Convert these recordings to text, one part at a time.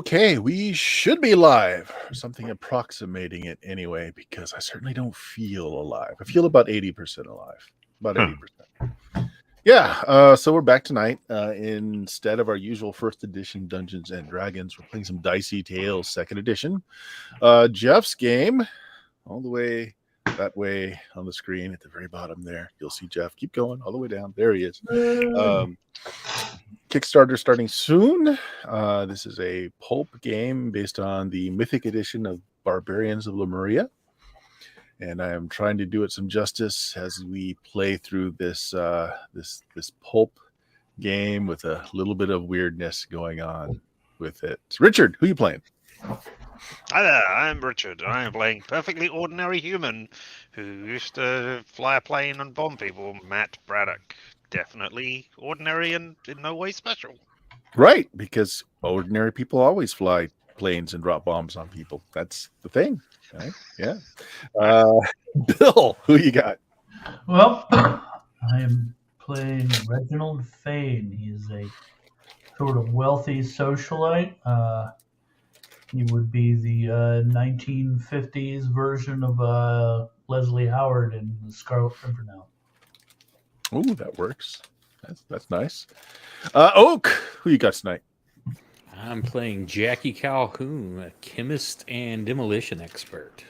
Okay, we should be live, or something approximating it anyway, because I certainly don't feel alive. I feel about 80% alive. About 80%. Yeah, so we're back tonight. Instead of our usual first edition Dungeons and Dragons, we're playing some Dicey Tales second edition. Jeff's game, all the way that way on the screen at the very bottom there. You'll see Jeff. Keep going all the way down. There he is. Kickstarter starting soon. This is a pulp game based on the Mythic edition of Barbarians of Lemuria. And I am trying to do it some justice as we play through this this pulp game with a little bit of weirdness going on with it. Richard, who are you playing? Hi there, I'm Richard. I'm playing perfectly ordinary human who used to fly a plane and bomb people. Matt Braddock. Definitely ordinary and in no way special. Right, because ordinary people always fly planes and drop bombs on people. That's the thing. Right? Yeah. Bill, who you got? Well, I am playing Reginald Fane. He is a sort of wealthy socialite. He would be the 1950s version of Leslie Howard in The Scarlet Pimpernel. Ooh, that works. That's nice. Oak, who you got tonight? I'm playing Jackie Calhoun, a chemist and demolition expert.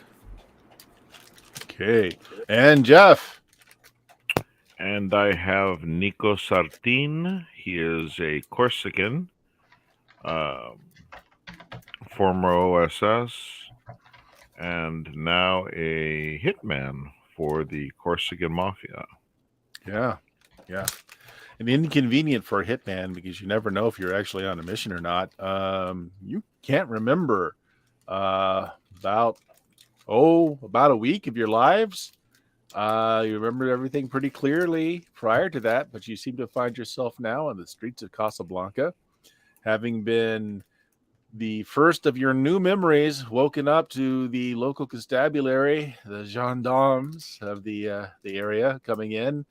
Okay. And Jeff. And I have Nico Sartin. He is a Corsican, former OSS, and now a hitman for the Corsican Mafia. Yeah. And inconvenient for a hitman because you never know if you're actually on a mission or not. You can't remember about a week of your lives. You remember everything pretty clearly prior to that, but you seem to find yourself now on the streets of Casablanca, having been the first of your new memories woken up to the local constabulary, the gendarmes of the area coming in.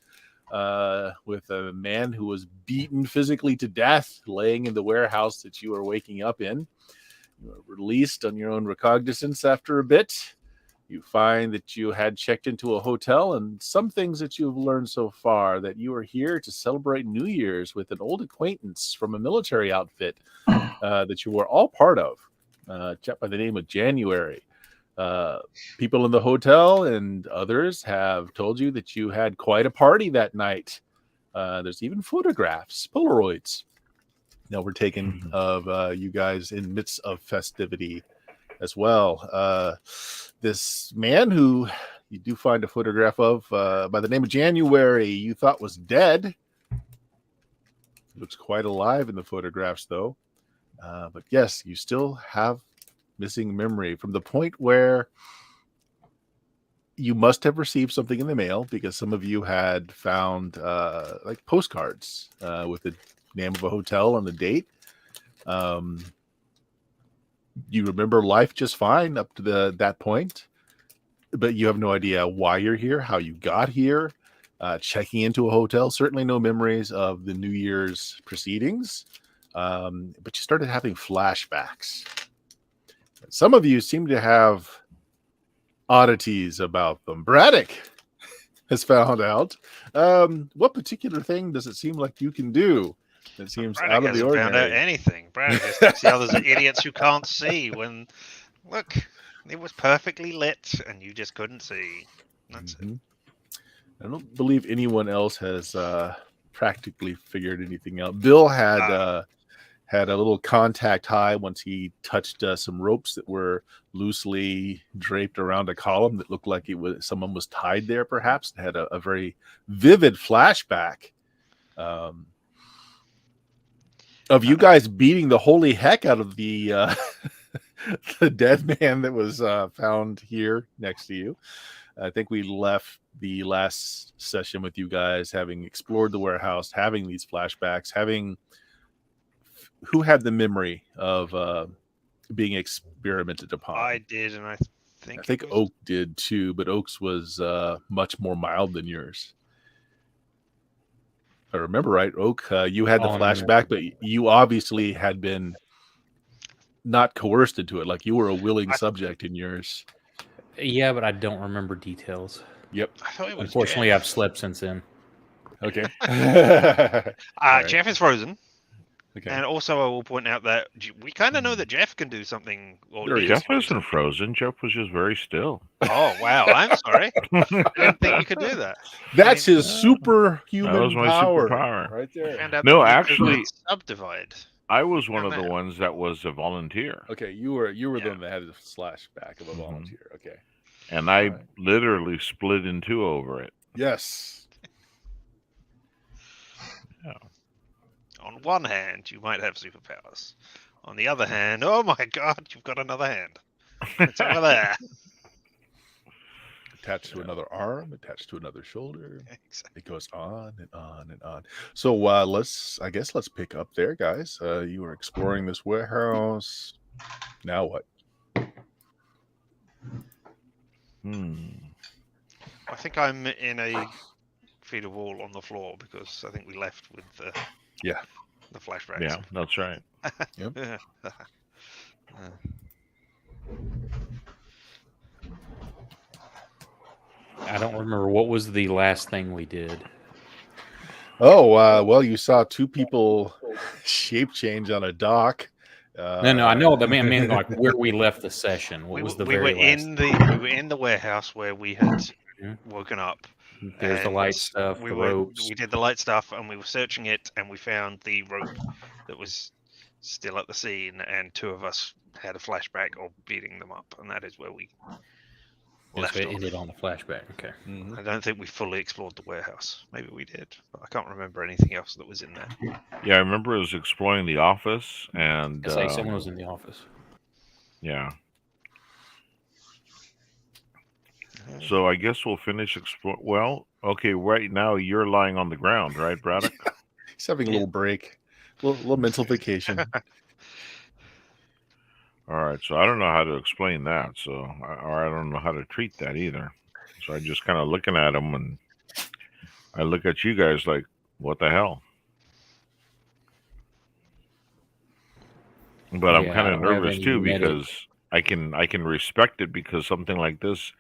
With a man who was beaten physically to death laying in the warehouse that you were waking up in. You were released on your own recognizance after a bit. You find that you had checked into a hotel, and some things that you've learned so far, that you are here to celebrate New Year's with an old acquaintance from a military outfit that you were all part of, a chap by the name of January. People in the hotel and others have told you that you had quite a party that night. There's even photographs, Polaroids, that were taken of you guys in midst of festivity as well. This man who you do find a photograph of by the name of January, you thought was dead. Looks quite alive in the photographs, though. But yes, you still have missing memory from the point where you must have received something in the mail, because some of you had found like postcards with the name of a hotel and the date. You remember life just fine up to that point, but you have no idea why you're here, how you got here, checking into a hotel. Certainly no memories of the New Year's proceedings, but you started having flashbacks. Some of you seem to have oddities about them. Braddock has found out. What particular thing does it seem like you can do that seems Braddock out of the hasn't ordinary? found out anything. Braddock just thinks the others are idiots who can't see when, look, it was perfectly lit and you just couldn't see. That's it. I don't believe anyone else has practically figured anything out. Bill had a little contact high once he touched some ropes that were loosely draped around a column that looked like someone was tied there, perhaps. It had a very vivid flashback of you guys beating the holy heck out of the the dead man that was found here next to you. I think we left the last session with you guys having explored the warehouse, having these flashbacks, who had the memory of being experimented upon? I did, and I think Oak did too, but Oak's was much more mild than yours. If I remember right, Oak, you had the flashback, but you obviously had been not coerced into it. Like you were a willing subject in yours. Yeah, but I don't remember details. Yep. I thought it was Unfortunately, Jeff. I've slept since then. Okay. Alright. Jeff is frozen. Okay. And also, I will point out that we kind of know that Jeff can do something. Or There he is is. Jeff doing isn't something. frozen. Jeff was just very still. Oh, wow. I'm sorry. I didn't think you could do that. That's his That superhuman was my power superpower. right We there. found out No, that actually- glucose can subdivide. I was one Yeah, of the man. ones that was a volunteer, Okay, you were the Yeah. one that had a slash back of a Mhm. volunteer. Okay. and I Alright. literally split in two over it. Yes. On one hand, you might have superpowers. On the other hand, oh my god, you've got another hand. It's over there. Attached to another arm, attached to another shoulder. Exactly. It goes on and on and on. So let's pick up there, guys. You were exploring this warehouse. Now what? I think I'm in a feeder wall on the floor because I think we left with the flashbacks. Yeah, that's right. I don't remember what was the last thing we did. Oh, well, you saw two people shape change on a dock. No, I know. I mean, like where we left the session. What was the we very were last? we were in the warehouse where we had woken up. There's the and light stuff, the ropes. We did the light stuff, and we were searching it, and we found the rope that was still at the scene, and two of us had a flashback of beating them up, and that is where we left It off. ended on the flashback. Okay. I don't think we fully explored the warehouse. Maybe we did, but I can't remember anything else that was in there. Yeah, I remember I was exploring the office, and It's like someone was in the office. yeah. So I guess we'll finish explore. Well, okay. Right now you're lying on the ground, right, Braddock? He's having a little break, little mental vacation. All right. So I don't know how to explain that. So, or I don't know how to treat that either. So I just kind of looking at him, and I look at you guys like, what the hell? But I'm Yeah, kind I of don't have nervous any too medic. because I can respect it because something like this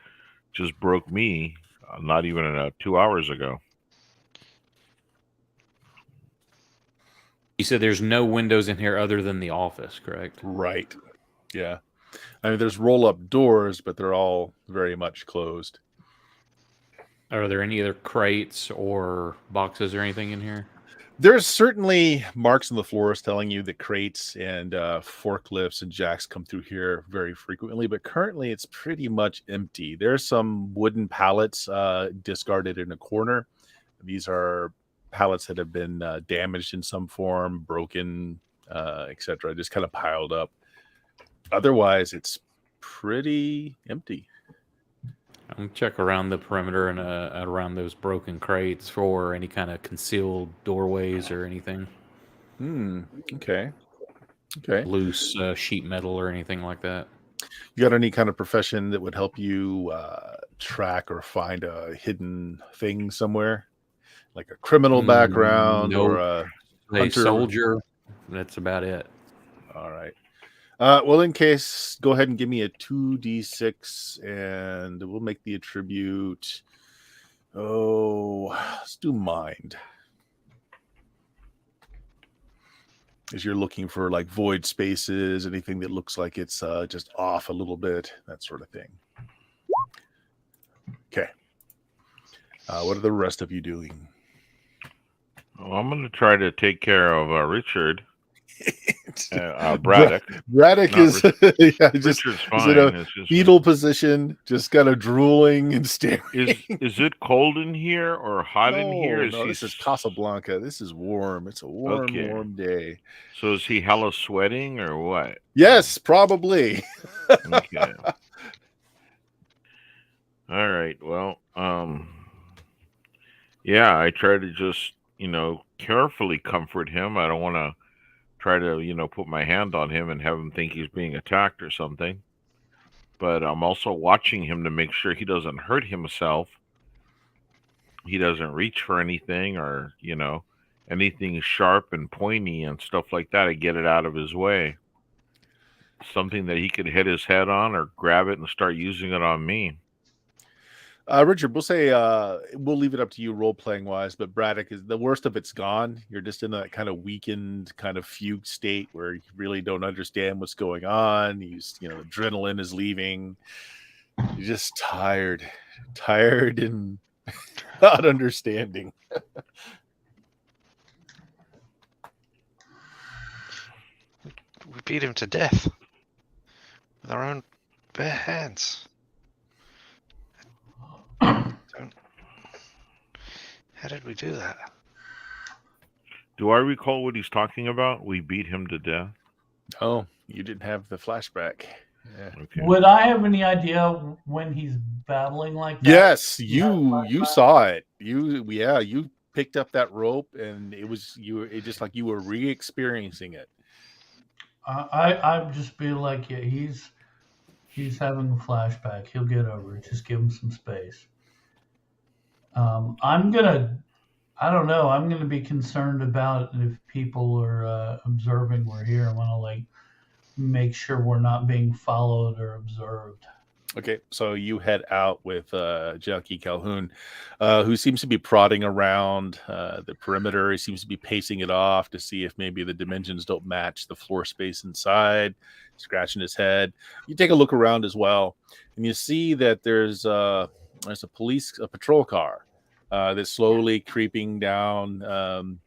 just broke me not even 2 hours ago. You said there's no windows in here other than the office, correct? Right. Yeah. I mean, there's roll-up doors, but they're all very much closed. Are there any other crates or boxes or anything in here? There's certainly marks on the floors telling you that crates and forklifts and jacks come through here very frequently, but currently it's pretty much empty. There's some wooden pallets discarded in a corner. These are pallets that have been damaged in some form, broken, etc., just kind of piled up. Otherwise, it's pretty empty. I'm gonna check around the perimeter and around those broken crates for any kind of concealed doorways or anything. Okay. Okay. Loose sheet metal or anything like that. You got any kind of profession that would help you track or find a hidden thing somewhere? Like a criminal background or a hunter? Soldier. That's about it. All right. Well, in case, go ahead and give me a 2d6 and we'll make the attribute. Oh, let's do mind. As you're looking for like void spaces, anything that looks like it's just off a little bit, that sort of thing. Okay. What are the rest of you doing? Well, I'm going to try to take care of Richard. Braddock. Braddock Not is yeah, just Richard's is fine. in a It's just, fetal position, just kind of drooling and staring. is it cold in here or hot in here? No, this is Casablanca. This is warm. It's a warm, Okay. warm day. So is he hella sweating or what? Yes, probably. Okay. All right. Well, yeah, I try to just, carefully comfort him. I don't want to try to, put my hand on him and have him think he's being attacked or something. But I'm also watching him to make sure he doesn't hurt himself. He doesn't reach for anything or, anything sharp and pointy and stuff like that. I get it out of his way. something that he could hit his head on or grab it and start using it on me? Richard, we'll say we'll leave it up to you role playing wise, but Braddock is the worst of it's gone. You're just in that kind of weakened, kind of fugue state where you really don't understand what's going on. Adrenaline is leaving. You're just tired and not understanding. We beat him to death with our own bare hands. How did we do that? Do I recall what he's talking about? We beat him to death. Oh, you didn't have the flashback. Yeah. Okay. Would I have any idea when he's battling like that? Yes, you saw it. You picked up that rope, and it just like you were re-experiencing it. I'd just be like, yeah, he's having a flashback. He'll get over it. Just give him some space. I'm gonna be concerned about if people are observing we're here. I want to make sure we're not being followed or observed. Okay, so you head out with Jackie Calhoun, who seems to be prodding around the perimeter. He seems to be pacing it off to see if maybe the dimensions don't match the floor space inside, scratching his head. You take a look around as well, and you see that there's a patrol car that's slowly creeping down.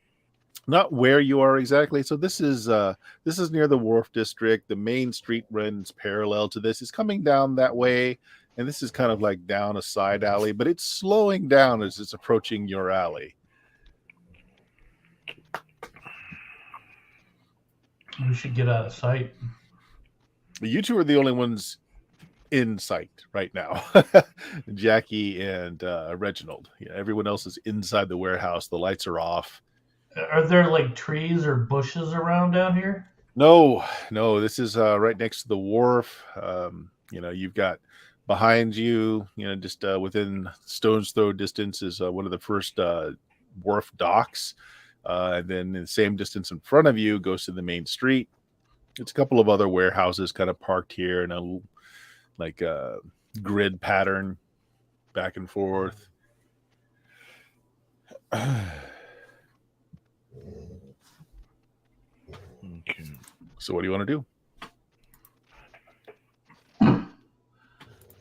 Not where you are exactly. So this is near the Wharf District. The main street runs parallel to this. It's coming down that way, and this is kind of like down a side alley, but it's slowing down as it's approaching your alley. We should get out of sight. You two are the only ones in sight right now. Jackie and Reginald. Yeah, everyone else is inside the warehouse. The lights are off. Are there trees or bushes around down here? No. This is right next to the wharf. You've got behind you, just within stone's throw distance is one of the first wharf docks. And then in the same distance in front of you goes to the main street. It's a couple of other warehouses kind of parked here in a grid pattern back and forth. Okay. So what do you want to do? I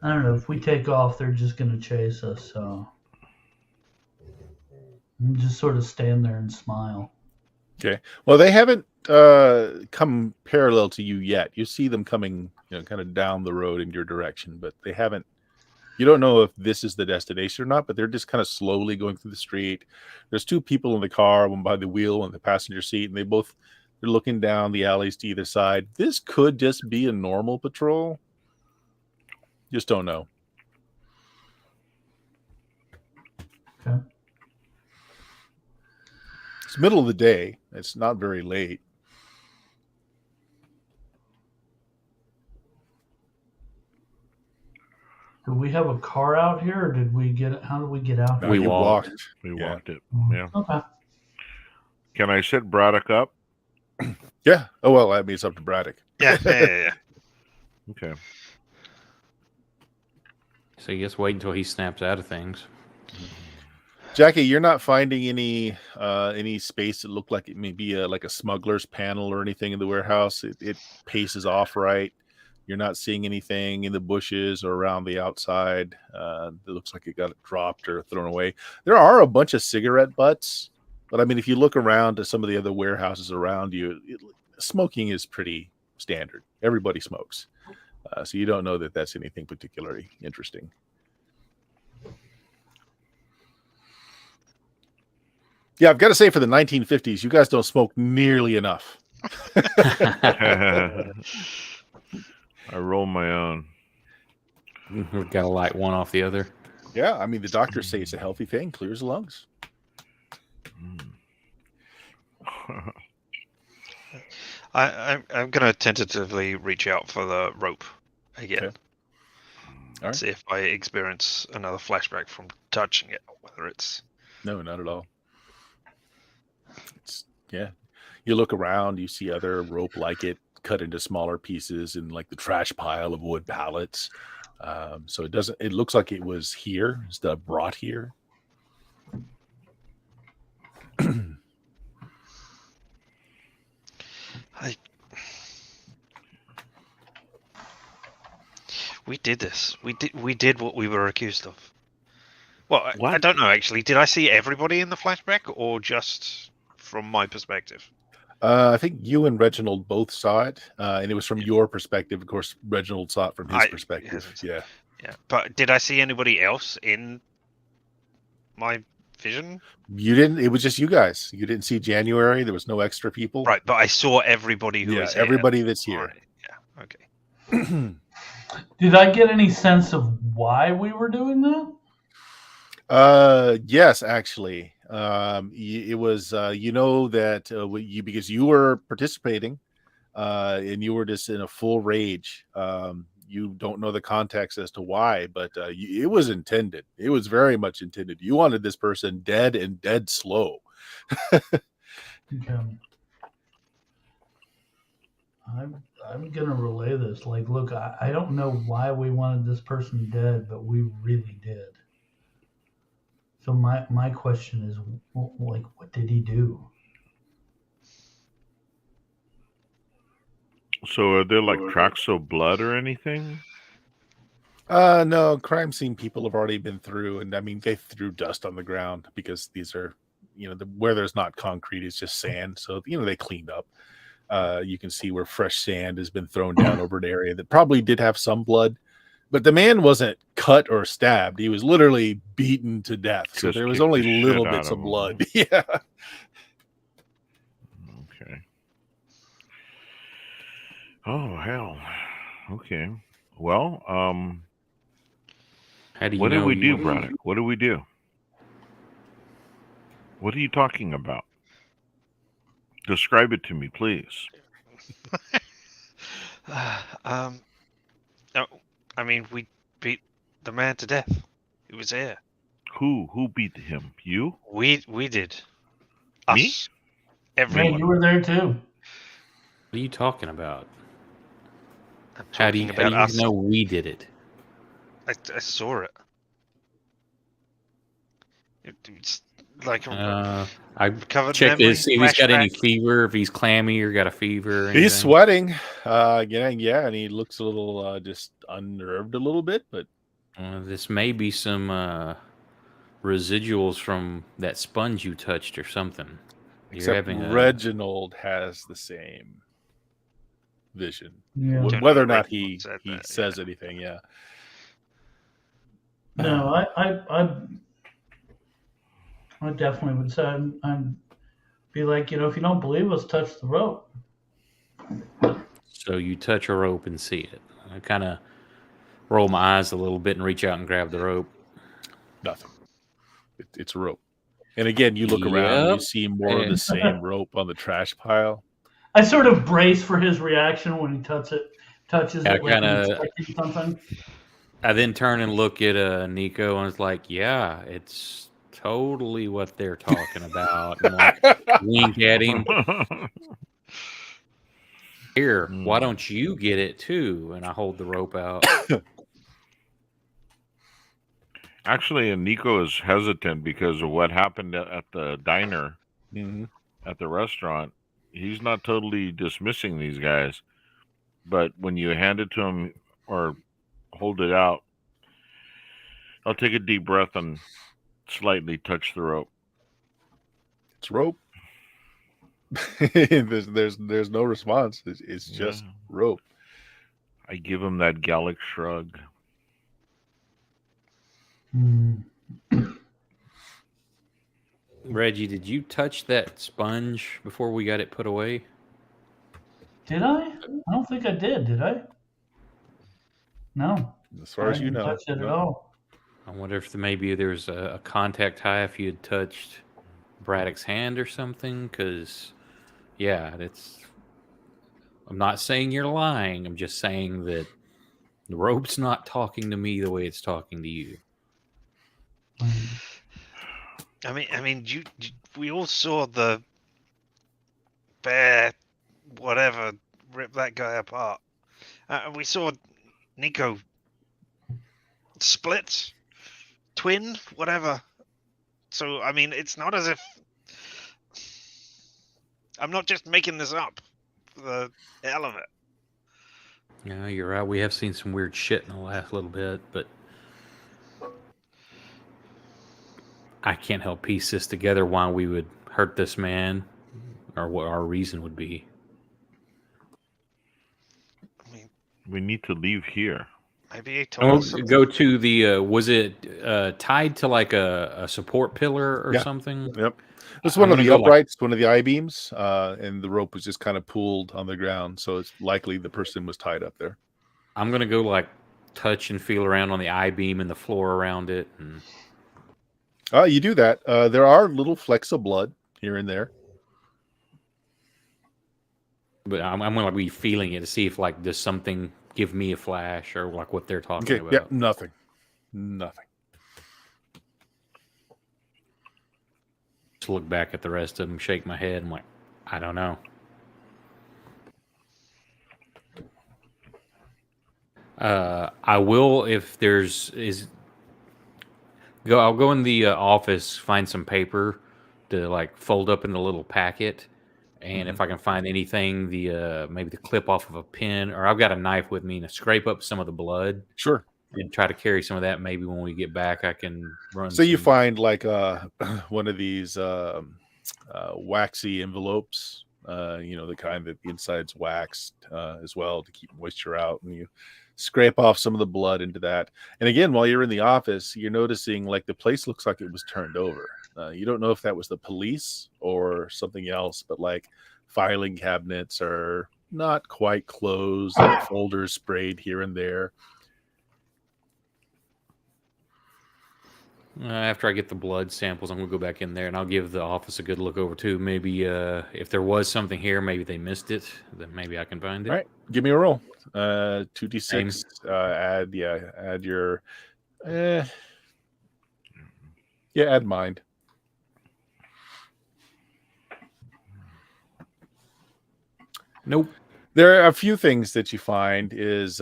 don't know. If we take off, they're just going to chase us. So just sort of stand there and smile. Okay. Well, they haven't come parallel to you yet. You see them coming, kind of down the road in your direction, but they haven't. You don't know if this is the destination or not, but they're just kind of slowly going through the street. There's two people in the car, one by the wheel and the passenger seat, and they're looking down the alleys to either side. This could just be a normal patrol. Just don't know. Okay. It's middle of the day. It's not very late. Do we have a car out here, or did we get it? How did we get out here? No, We you walked. We Yeah. walked it. Yeah. Okay. Can I set Braddock up? Yeah. Oh, well, I mean, it's up to Braddock. Yeah. Okay. So you just wait until he snaps out of things. Jackie, you're not finding any space that looked like it may be like a smuggler's panel or anything in the warehouse. It paces off right. You're not seeing anything in the bushes or around the outside. It looks like it got dropped or thrown away. There are a bunch of cigarette butts, but I mean, if you look around to some of the other warehouses around you, smoking is pretty standard. Everybody smokes. So you don't know that that's anything particularly interesting. Yeah, I've got to say, for the 1950s, you guys don't smoke nearly enough. I roll my own. We've got to light one off the other. Yeah, I mean, the doctors say it's a healthy thing, clears the lungs. I'm going to tentatively reach out for the rope again. Okay. All right. See if I experience another flashback from touching it, or whether it's... No, not at all. Yeah. You look around, you see other rope like it cut into smaller pieces in like the trash pile of wood pallets. So it doesn't. It looks like it was here, instead of brought here. We did this. We did what we were accused of. Well, I What? don't know actually. Did I see everybody in the flashback, or just from my perspective? I think you and Reginald both saw it, and it was from your perspective. Of course, Reginald saw it from his perspective. hasn't- Yeah. Yeah, but did I see anybody else in my vision? You didn't. It was just you guys. You didn't see January. There was no extra people. Right, but I saw everybody who Yeah, was here. everybody that's here. Right, yeah, okay. Did I get any sense of why we were doing that? Yes, actually. It was you know that you, because you were participating, and you were just in a full rage. You don't know the context as to why, but it was intended. It was very much intended. You wanted this person dead and dead slow. Okay. I'm gonna relay this. Like, look, I don't know why we wanted this person dead, but we really did. So my question is, like, what did he do? So are there like tracks of blood or anything? No, crime scene people have already been through, and I mean they threw dust on the ground because these are, where there's not concrete is just sand, so they cleaned up. You can see where fresh sand has been thrown down over an area that probably did have some blood, but the man wasn't cut or stabbed; he was literally beaten to death. So Just there was kicked only the little shit bits out of of him. blood. Yeah. Okay. Oh hell. Okay. Well, How do you what know do we you- do, Braddock? What do we do? What are you talking about? Describe it to me, please. No, I mean, we beat the man to death. He was here. Who beat him? You? We did. Me? Us. Yeah, Everyone. you were there too. What are you talking about? I'm How do talking you, about us. know we did it? I saw it. It's like I covered checked memory, to see if he's got any flashback. fever, if he's clammy or got a fever. Or He's anything. sweating. Yeah, and he looks a little just unnerved a little bit, but This may be some residuals from that sponge you touched or something. You're except having a Reginald has the same vision. Yeah. Don't know Whether or if not Reginald he said that, says anything, yeah. No, I definitely would say I'd be like, if you don't believe us, touch the rope. So you touch a rope and see it. I kind of roll my eyes a little bit and reach out and grab the rope. Nothing. It's a rope. And again, you look around and you Yep. see more of the same rope on the trash pile. I sort of brace for his reaction when he touches Yeah, it, like kinda- he's expecting something. I then turn and look at Nico and it's like, yeah, it's totally what they're talking about. And like, wink at him. Here, why don't you get it too? And I hold the rope out. Actually, Nico is hesitant because of what happened at the diner, at the restaurant. He's not totally dismissing these guys, but when you hand it to him or hold it out, I'll take a deep breath and slightly touch the rope. It's rope. there's no response. It's just Yeah. rope. I give him that Gallic shrug. Reggie, did you touch that sponge before we got it put away? Did I? I don't think I did I? No. As far I as you didn't know. touch it at No. all. I wonder if maybe there's a contact high if you had touched Braddock's hand or something. Because, yeah, I'm not saying you're lying. I'm just saying that the rope's not talking to me the way it's talking to you. I mean, we all saw the bear, whatever, rip that guy apart. And we saw Nico split, twin, whatever. So, I mean, it's not as if... I'm not just making this up for the hell of it. Yeah, you're right. We have seen some weird shit in the last little bit, but I can't help piece this together why we would hurt this man or what our reason would be. I mean, We need to leave here. maybe he I'm told us gonna something. go to the. Was it tied to like a support pillar or Yeah. something? Yep. It's I'm one of gonna the go like- uprights, one of the I-beams, and the rope was just kind of pulled on the ground. So it's likely the person was tied up there. I'm gonna go like touch and feel around on the I-beam and the floor around it. And You do that. There are little flecks of blood here and there. but I'm gonna be feeling it to see if like does something give me a flash or like what they're talking Okay. about. Yeah. Nothing. Nothing. Just look back at the rest of them, shake my head. I'm like, I don't know. I will if there's I'll go in the office, find some paper to like fold up in a little packet, and if I can find anything, maybe the clip off of a pen, or I've got a knife with me to scrape up some of the blood Sure. and try to carry some of that. Maybe when we get back, I can run. So you some- find like one of these waxy envelopes, the kind that the inside's waxed as well to keep moisture out, and you scrape off some of the blood into that. And again, while you're in the office, you're noticing like the place looks like it was turned over. You don't know if that was the police or something else, but like filing cabinets are not quite closed, folders sprayed here and there. After I get the blood samples, I'm gonna go back in there and I'll give the office a good look over too. Maybe if there was something here, maybe they missed it. Then maybe I can find it. All right, give me a roll. 2d6. Add your. Add mind. Nope. There are a few things that you find is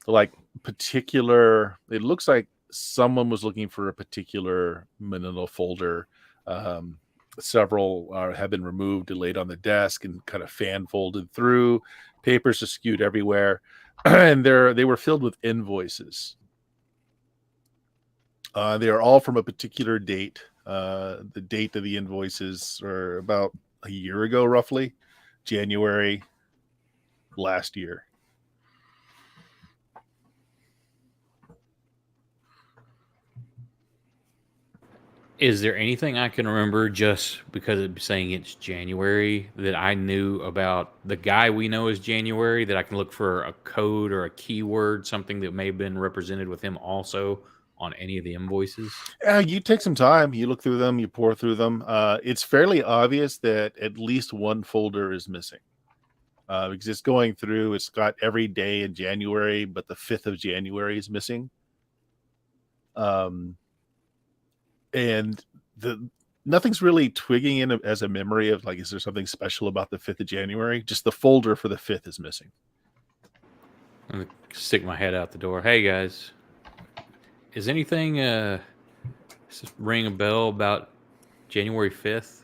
like particular. It looks like someone was looking for a particular manila folder. Several have been removed and laid on the desk and kind of fan folded through. Papers are skewed everywhere, and they were filled with invoices. They are all from a particular date. The date of the invoices are about a year ago, roughly, January last year. Is there anything I can remember just because it's saying it's January that I knew about the guy we know as January that I can look for a code or a keyword, something that may have been represented with him also on any of the invoices? You take some time. You look through them. You pour through them. It's fairly obvious that at least one folder is missing. Because it's going through. It's got every day in January, but the 5th of January is missing. And nothing's really twigging in as a memory of like, is there something special about the 5th of January? Just the folder for the 5th is missing. I'm gonna stick my head out the door. Hey guys, is anything ring a bell about January 5th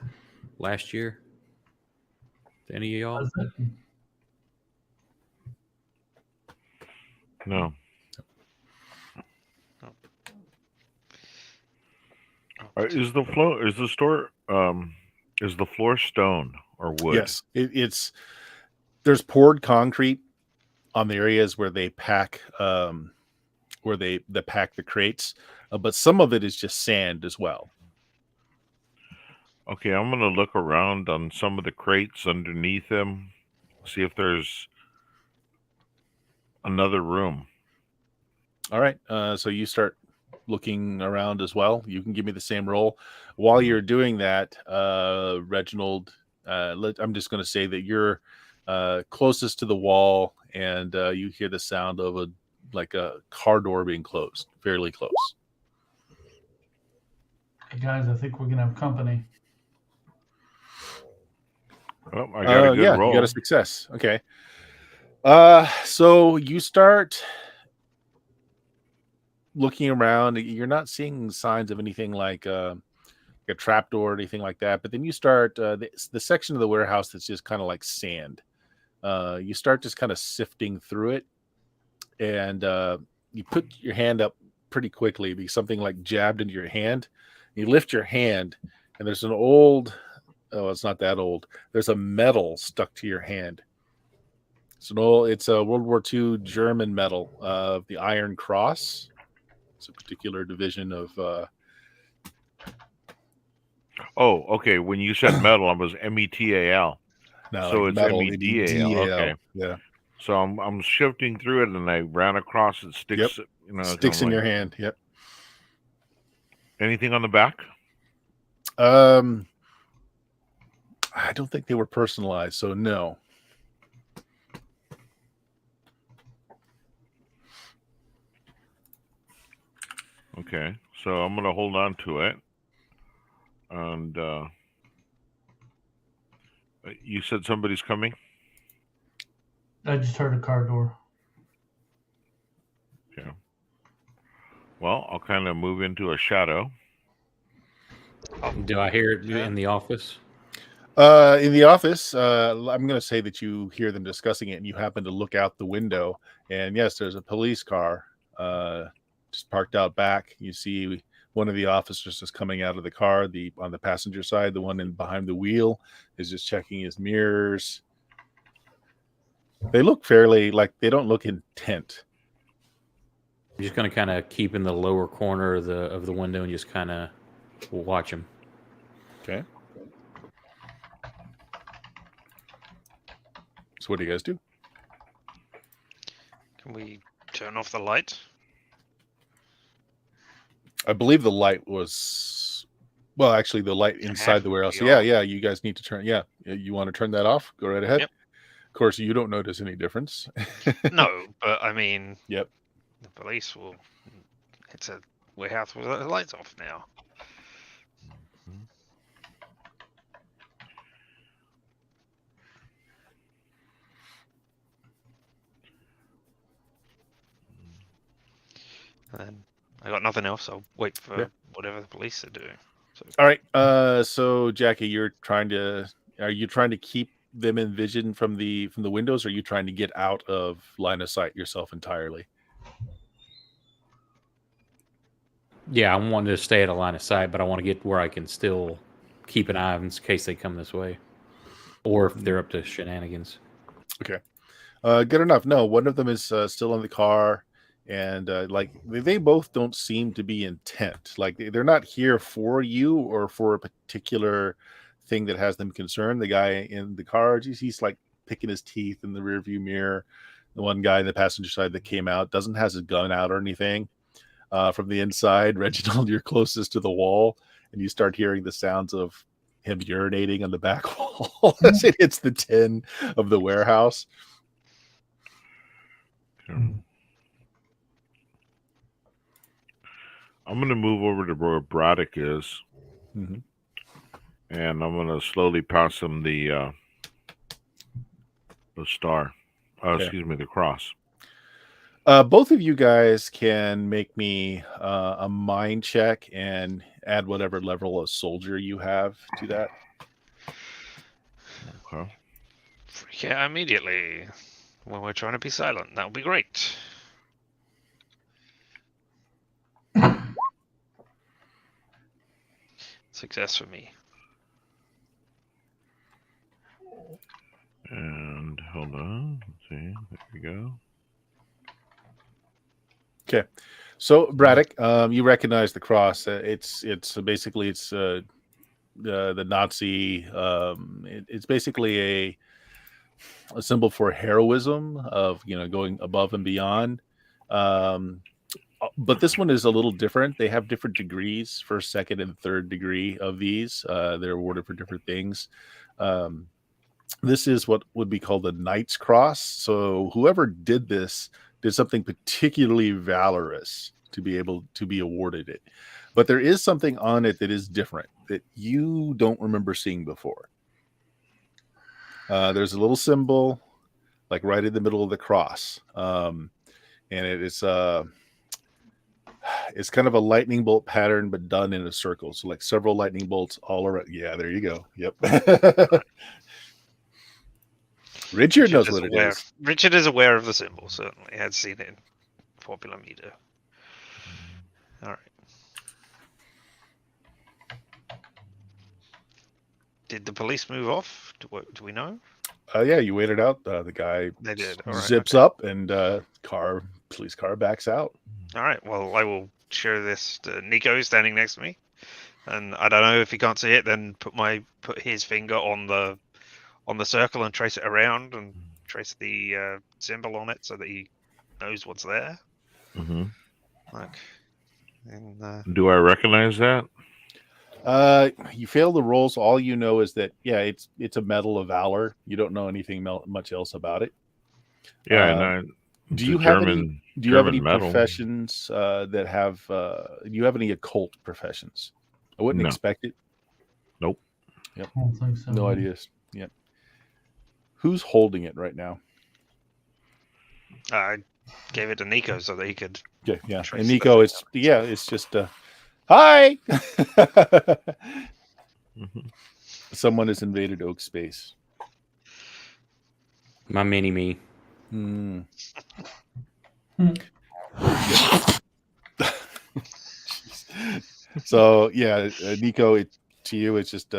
last year? To any of y'all? Was it? No. Is the floor stone or wood? Yes, there's poured concrete on the areas where they pack they pack the crates, but some of it is just sand as well. Okay, I'm gonna look around on some of the crates underneath them, see if there's another room. All right, so you start looking around as well. You can give me the same roll. While you're doing that, Reginald, I'm just going to say that you're closest to the wall, and you hear the sound of a car door being closed, fairly close. Hey guys, I think we're gonna have company. Oh, I got a good roll. You got a success. Okay. So you start looking around. You're not seeing signs of anything like a trapdoor or anything like that. But then you start the section of the warehouse that's just kind of like sand. You start just kind of sifting through it, and you put your hand up pretty quickly because something like jabbed into your hand. You lift your hand, and there's an old. Oh, it's not that old. There's a medal stuck to your hand. It's a World War II German medal of the Iron Cross. It's a particular division of. Oh, okay. When you said metal, I was METAL. No, So like it's metal. MEDAL. Okay. Yeah. So I'm shifting through it, and I ran across it. Sticks. Yep. You know, Sticks in like, your hand. Yep. Anything on the back? I don't think they were personalized, so no. Okay. So I'm gonna hold on to it. And you said somebody's coming? I just heard a car door. Okay. Well, I'll kind of move into a shadow. Do I hear it in the office? In the office, I'm going to say that you hear them discussing it, and you happen to look out the window, and yes, there's a police car just parked out back. You see one of the officers is coming out of the car. On the passenger side, the one behind the wheel is just checking his mirrors. They look fairly they don't look intent. I'm just going to kind of keep in the lower corner of the window and just kind of watch them. Okay. So what do you guys do? Can we turn off the light? I believe the light was, well, actually the light inside the warehouse. be Yeah, off. yeah. You guys need to turn. Yeah, you want to turn that off? Go right ahead. Yep. Of course, you don't notice any difference. No, but I mean, Yep. the police will. It's a warehouse with the lights off now. And then I got nothing else. I'll wait for whatever the police are doing. So. All right. So Jackie, are you trying to keep them in vision from the windows, or are you trying to get out of line of sight yourself entirely? Yeah, I wanted to stay at a line of sight, but I want to get where I can still keep an eye in case they come this way, or if they're up to shenanigans. Okay. Good enough. No, one of them is still in the car, and they both don't seem to be intent. Like they're not here for you or for a particular thing that has them concerned. The guy in the car, he's like picking his teeth in the rearview mirror. The one guy in the passenger side that came out doesn't have his gun out or anything. From the inside, Reginald, you're closest to the wall, and you start hearing the sounds of him urinating on the back wall as it hits the tin of the warehouse. I'm going to move over to where Braddock is, Mm-hmm. and I'm going to slowly pass him the star. Okay. Excuse me, the cross. Both of you guys can make me a mind check and add whatever level of soldier you have to that. Okay. Freak out immediately when we're trying to be silent. That would be great. Success for me. And hold on. Let's see. There we go. Okay, so Braddock, you recognize the cross. It's basically the Nazi. It's basically a symbol for heroism of going above and beyond. But this one is a little different. They have different degrees, first, second, and third degree of these. They're awarded for different things. This is what would be called the Knight's Cross. So whoever did this did something particularly valorous to be able to be awarded it. But there is something on it that is different that you don't remember seeing before. There's a little symbol like right in the middle of the cross. And it's kind of a lightning bolt pattern, but done in a circle. So like several lightning bolts all around. Yeah, there you go. Yep. Richard knows what it is. Richard is aware of the symbol, certainly. Had seen it in popular media. All right. Did the police move off? Do we know? Yeah, you waited out. The guy They did. All right, zips okay. up, and police car backs out. All right. Well, I will show this to Nico standing next to me, and I don't know if he can't see it. Then put his finger on the circle and trace it around and trace the symbol on it so that he knows what's there. Mm-hmm. Like, and Do I recognize that? You fail the rolls. All you know is that it's a medal of valor. You don't know anything much else about it. Yeah, Do you have any medal. professions that have? Do you have any occult professions? I wouldn't No. expect it. Nope. Yep. I don't think so. No ideas. Yep. Who's holding it right now? I gave it to Nico so that he could. Yeah, yeah. Trace And the Nico, thing it's just hi. Mhm. Someone has invaded Oak space. My mini me. Hmm. So yeah, Nico, to you, it's just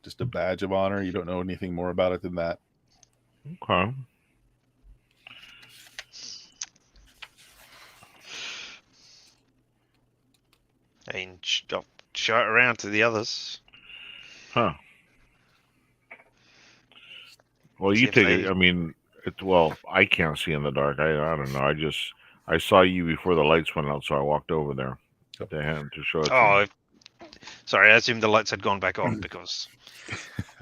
just a badge of honor. You don't know anything more about it than that. Okay. And I'll show it around to the others. Huh. Well, See you if take they- it. I mean, I can't see in the dark. I don't know. I saw you before the lights went out, so I walked over there to show it. to Oh, you. sorry. I assumed the lights had gone back on because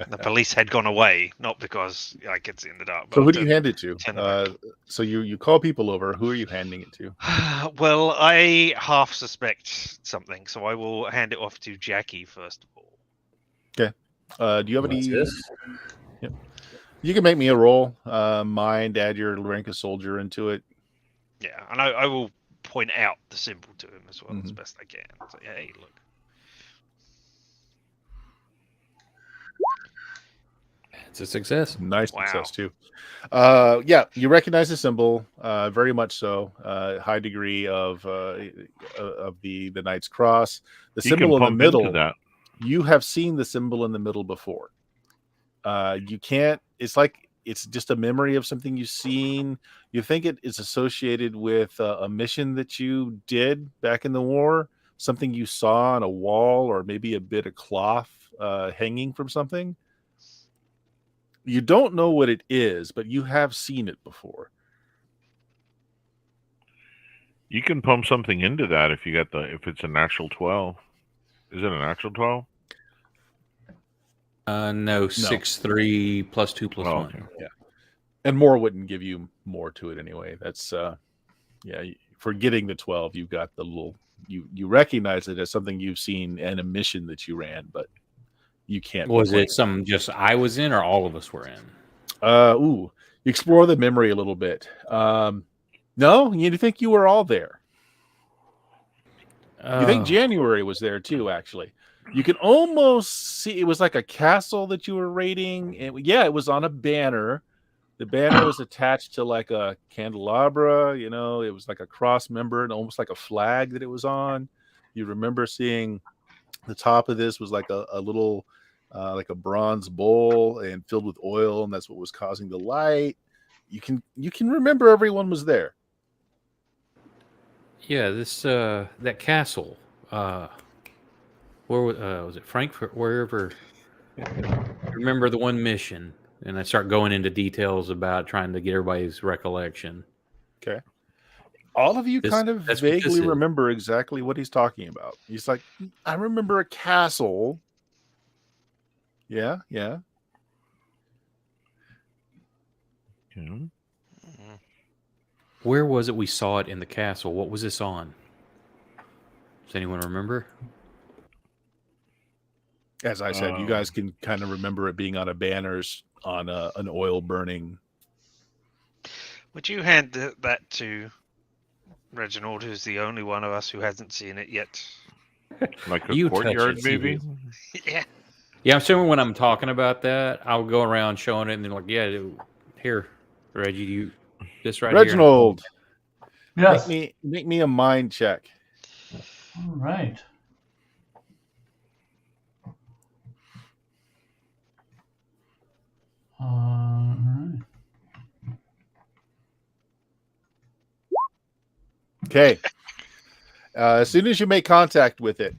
the police had gone away, not because it's in the dark. So who but, do you hand it to? turn it back. So you call people over. Who are you handing it to? Well, I half suspect something, so I will hand it off to Jackie first of all. Do you have What's any? this? Yep. You can make me a roll. Mind, add your rank of soldier into it. Yeah, and I will point out the symbol to him as well as Mhm. best I can. So, hey, look. It's a success. Nice Wow. success too. Yeah, you recognize the symbol, very much so. High degree of the Knight's Cross. The You can symbol in the pump middle. into that. You have seen the symbol in the middle before. You can't. It's like it's just a memory of something you've seen. You think it is associated with a mission that you did back in the war, something you saw on a wall, or maybe a bit of cloth hanging from something. You don't know what it is, but you have seen it before. You can pump something into that if it's a natural 12. Is it a natural 12? No, 6/3 plus 2 plus 1. Okay. Yeah, and more wouldn't give you more to it anyway. That's for getting the 12, you got the little. You recognize it as something you've seen and a mission that you ran, but you can't. Was pinpoint it something just I was in or all of us were in? You explore the memory a little bit. No, you think you were all there. You think January was there too, actually. You can almost see it was like a castle that you were raiding. And it was on a banner. The banner was attached to like a candelabra, it was like a cross member and almost like a flag that it was on. You remember seeing the top of this was like a little like a bronze bowl and filled with oil, and that's what was causing the light. You can remember everyone was there. Yeah, this that castle. Where was it? Frankfurt, wherever. Remember the one mission, and I start going into details about trying to get everybody's recollection. Okay. All of you kind of that's what this vaguely is. remember exactly what he's talking about. He's like, I remember a castle. Yeah. Yeah. Where was it we saw it in the castle? What was this on? Does anyone remember? As I said, you guys can kind of remember it being on a banners on an oil burning Would you hand that to Reginald, who's the only one of us who hasn't seen it yet? Like a You touch courtyard, it, see maybe? Yeah. Yeah, I'm assuming when I'm talking about that, I'll go around showing it, and they're like, "Yeah, here, Reggie, you this right here." Reginald, Yes. make me a mind check. All right. All right. Okay. As soon as you make contact with it,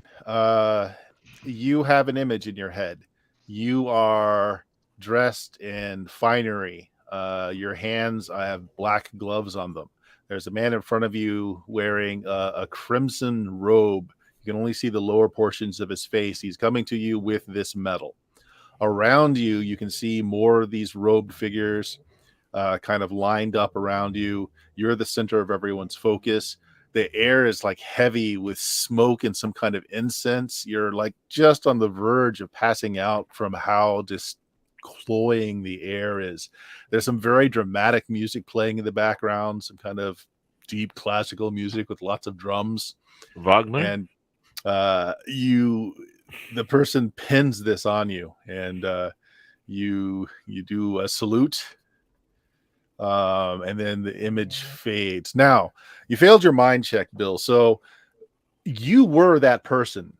you have an image in your head. You are dressed in finery. Your hands have black gloves on them. There's a man in front of you wearing a crimson robe. You can only see the lower portions of his face. He's coming to you with this medal. Around you, you can see more of these robed figures kind of lined up around you. You're the center of everyone's focus. The air is like heavy with smoke and some kind of incense. You're like just on the verge of passing out from how just cloying the air is. There's some very dramatic music playing in the background, some kind of deep classical music with lots of drums. Wagner? And the person pins this on you, and you do a salute, and then the image fades. Now, you failed your mind check, Bill. So you were that person.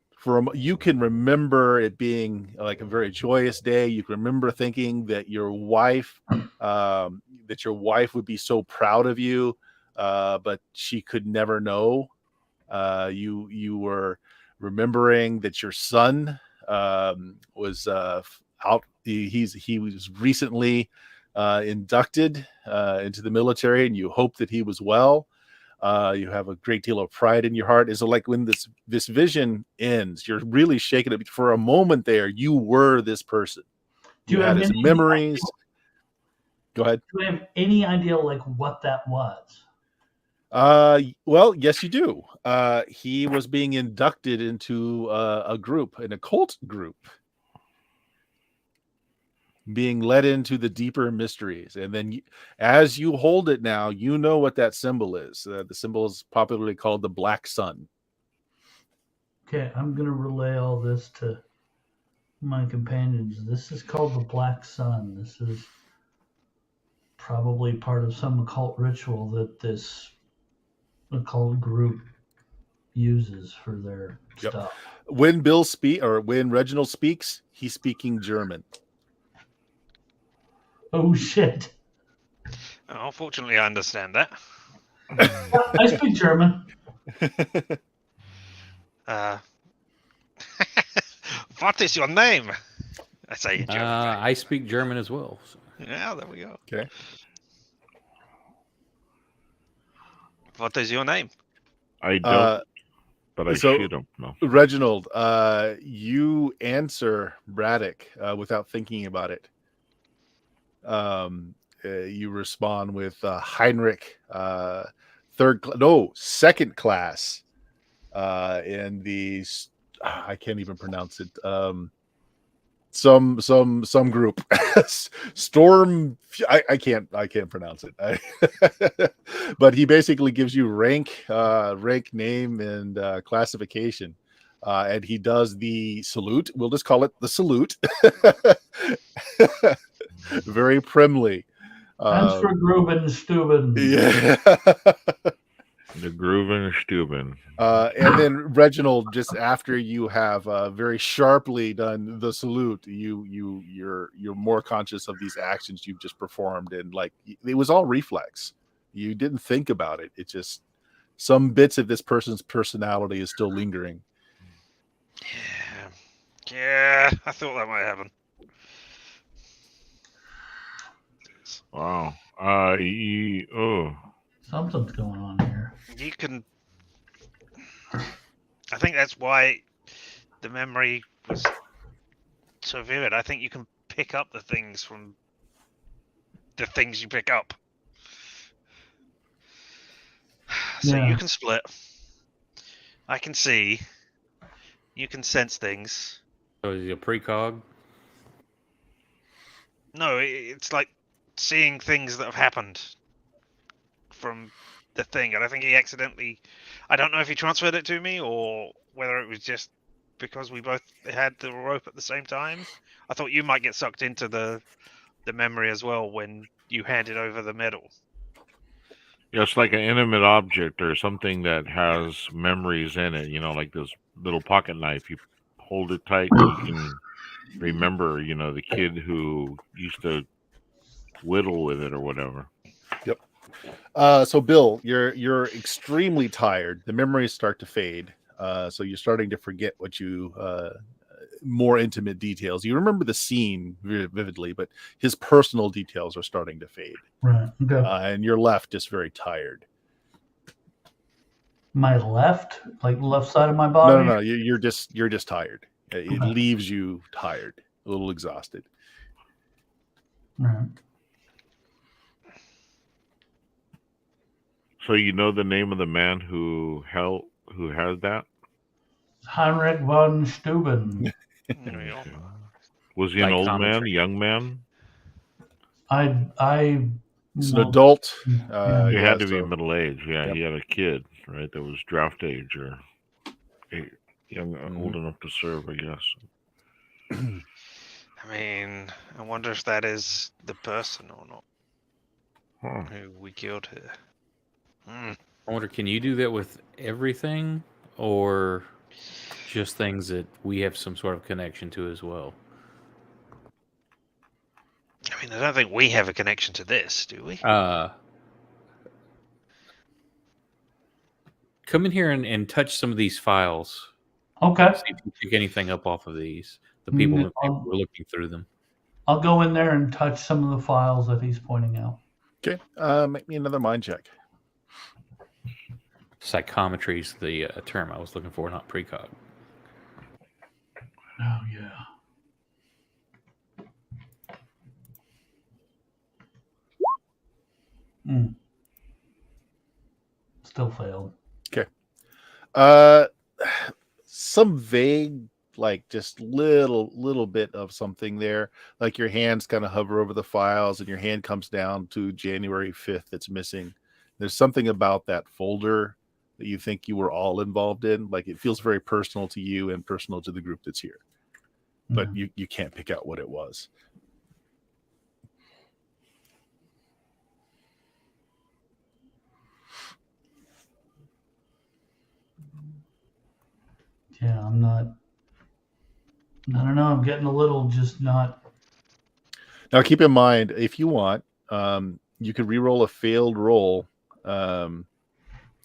You can remember it being like a very joyous day. You can remember thinking that your wife would be so proud of you, but she could never know. You were remembering that your son was out. He was recently inducted into the military, and you hope that he was well. You have a great deal of pride in your heart. And so, like, when this vision ends, you're really shaken up. For a moment there, you were this person. Do you had have his any memories. Go ahead. Do we have any idea like what that was? Well, yes, you do. He was being inducted into a group, an occult group, being led into the deeper mysteries. And then as you hold it now, you know what that symbol is. The symbol is popularly called the Black Sun. Okay, I'm going to relay all this to my companions. This is called the Black Sun. This is probably part of some occult ritual that this occult group uses for their stuff. When when Reginald speaks, he's speaking German. Oh shit! Unfortunately, I understand that. I speak German. What is your name? I say in German. I speak German as well. So. Yeah, there we go. Okay. What is your name? I don't, but I shoot him. No. Reginald, you answer Braddock without thinking about it. You respond with Heinrich, second class, in the I can't even pronounce it. Some group, Storm. I can't pronounce it. But he basically gives you rank, name, and classification. And he does the salute. We'll just call it the salute. Very primly. Thanks for Gruben Stuben. Yeah. The Gruben Stuben. And then Reginald, just after you have very sharply done the salute, you're more conscious of these actions you've just performed, and like it was all reflex. You didn't think about it. It just some bits of this person's personality is still lingering. Yeah, I thought that might happen. Wow. Something's going on here. You can. I think that's why the memory was so vivid. I think you can pick up the things from the things you pick up. So Yeah. you can split. I can see. You can sense things. So is he a precog? No, it's like seeing things that have happened. from the thing, and I think he accidentally. I don't know if he transferred it to me or whether it was just because we both had the rope at the same time. I thought you might get sucked into the memory as well when you handed over the medal. Yeah, it's like an inanimate object or something that has memories in it. Like this little pocket knife. You hold it tight, and you can remember. The kid who used to whittle with it or whatever. Yep. So Bill, you're extremely tired. The memories start to fade. So you're starting to forget what you more intimate details. You remember the scene vividly, but his personal details are starting to fade. Right. Okay. And you're left just very tired. My left, like left side of my No, body. no. You're just tired. It leaves you tired, a little exhausted. Right. So you know the name of the man who had that? Heinrich von Steuben. Was he Like an old man, commentary. young man? I. It's an adult. Yeah. He yeah, had to be so- middle age. Yeah, Yep. he had a kid, right? That was draft age or young, old enough to serve, I guess. I mean, I wonder if that is the person or not Huh. who we killed here. Hmm. I wonder, can you do that with everything, or just things that we have some sort of connection to as well? I mean, I don't think we have a connection to this, do we? Come in here and touch some of these files. Okay. See if you pick anything up off of these. The people who were looking through them. I'll go in there and touch some of the files that he's pointing out. Okay. Make me another mind check. Psychometry is the term I was looking for, not precog. Oh yeah. Still failed. Some vague, like just little bit of something there. Like your hands kind of hover over the files, and your hand comes down to January 5th. That's missing. There's something about that folder that you think you were all involved in. Like it feels very personal to you and personal to the group that's here, but you can't pick out what it was. Yeah, I'm not. I don't know. I'm getting a little just not. Now, keep in mind, if you want, you can re-roll a failed roll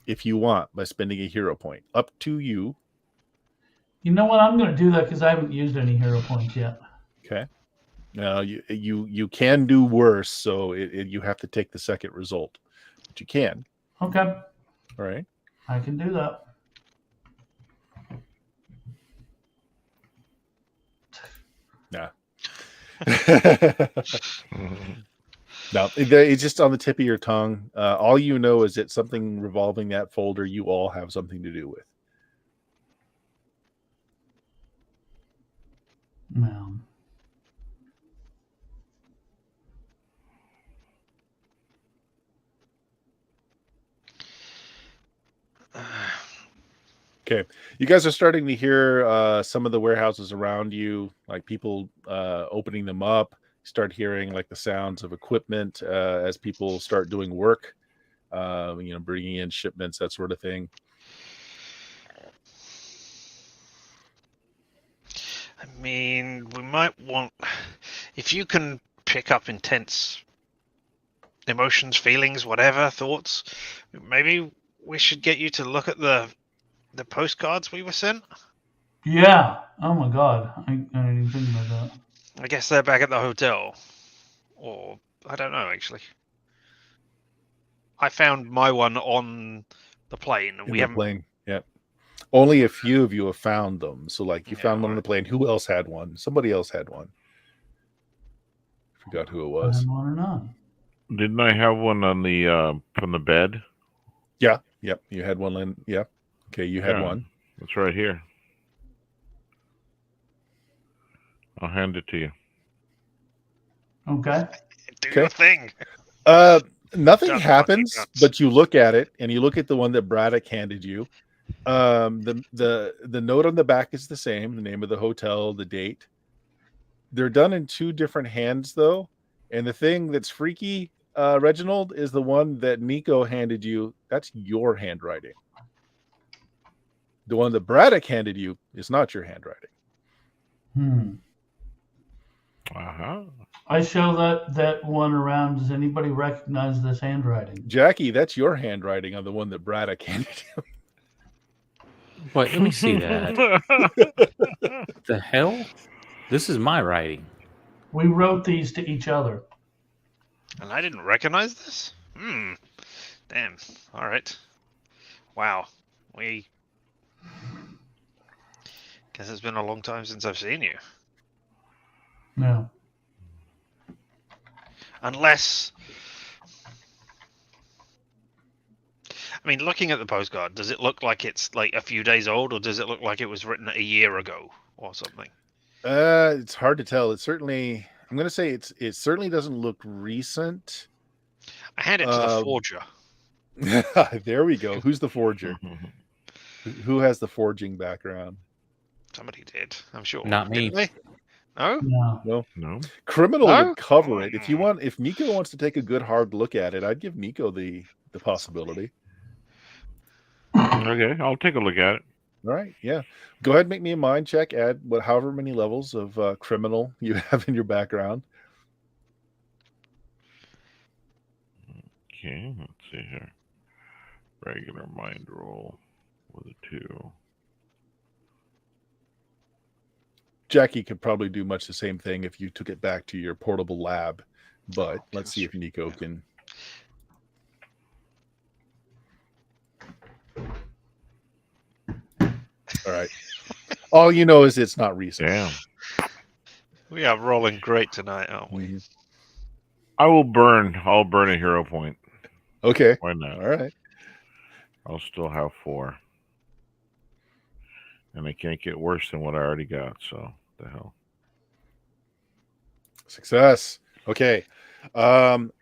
if you want by spending a hero point. Up to you. You know what? I'm going to do that because I haven't used any hero points yet. Okay. Now, you can do worse, so you have to take the second result. But you can. Okay. All right. I can do that. Nah. No, it's just on the tip of your tongue. All you know is that something revolving that folder, you all have something to do with. No. Okay, you guys are starting to hear some of the warehouses around you, like people opening them up. You start hearing like the sounds of equipment as people start doing work, bringing in shipments, that sort of thing. I mean, we might want, if you can pick up intense emotions, feelings, whatever, thoughts, maybe we should get you to look at the postcards we were sent. Yeah. Oh my God. I didn't even think about that. I guess they're back at the hotel. Or, I don't know, actually. I found my one on the plane. And In we the haven't. plane. Yeah. Only a few of you have found them. So, like, you found one on right. the plane. Who else had one? Somebody else had one. Forgot who it was. I'm on or not. Didn't I have one on the from the bed? Yeah. Yep. You had one. Yeah. Okay. You had Yeah. one. It's right here. I'll hand it to you. Okay. Do Okay. your thing. Nothing Got the happens, nuts. but you look at it and you look at the one that Braddock handed you. The note on the back is the same, the name of the hotel, the date. They're done in two different hands though. And the thing that's freaky, Reginald, is the one that Nico handed you. That's your handwriting. The one that Braddock handed you is not your handwriting. Uh-huh. I show that one around. Does anybody recognize this handwriting? Jackie, that's your handwriting on the one that Braddock handed you. Wait, let me see that. The hell? This is my writing. We wrote these to each other. And I didn't recognize this? Damn. All right. Wow. Guess it's been a long time since I've seen you. No. Unless... I mean, looking at the postcard, does it look like it's like a few days old, or does it look like it was written a year ago or something? It's hard to tell. It's certainly... I'm going to say it certainly doesn't look recent. I hand it to the forger. There we go. Who's the forger? Who has the forging background? Somebody did, I'm sure. Not me. Didn't they? No? No. No. Criminal No? would cover it. If Nico wants to take a good hard look at it, I'd give Nico the possibility. Okay, I'll take a look at it. All right, yeah. Go ahead and make me a mind check. Add however many levels of criminal you have in your background. Okay, let's see here. Regular mind roll with a 2. Jackie could probably do much the same thing if you took it back to your portable lab, but let's see if Nico can. All right. All you know is it's not recent. Damn. We are rolling great tonight, aren't we? I'll burn a hero point. Okay. Why not? All right. I'll still have 4. And I can't get worse than what I already got, so the hell. Success. Okay.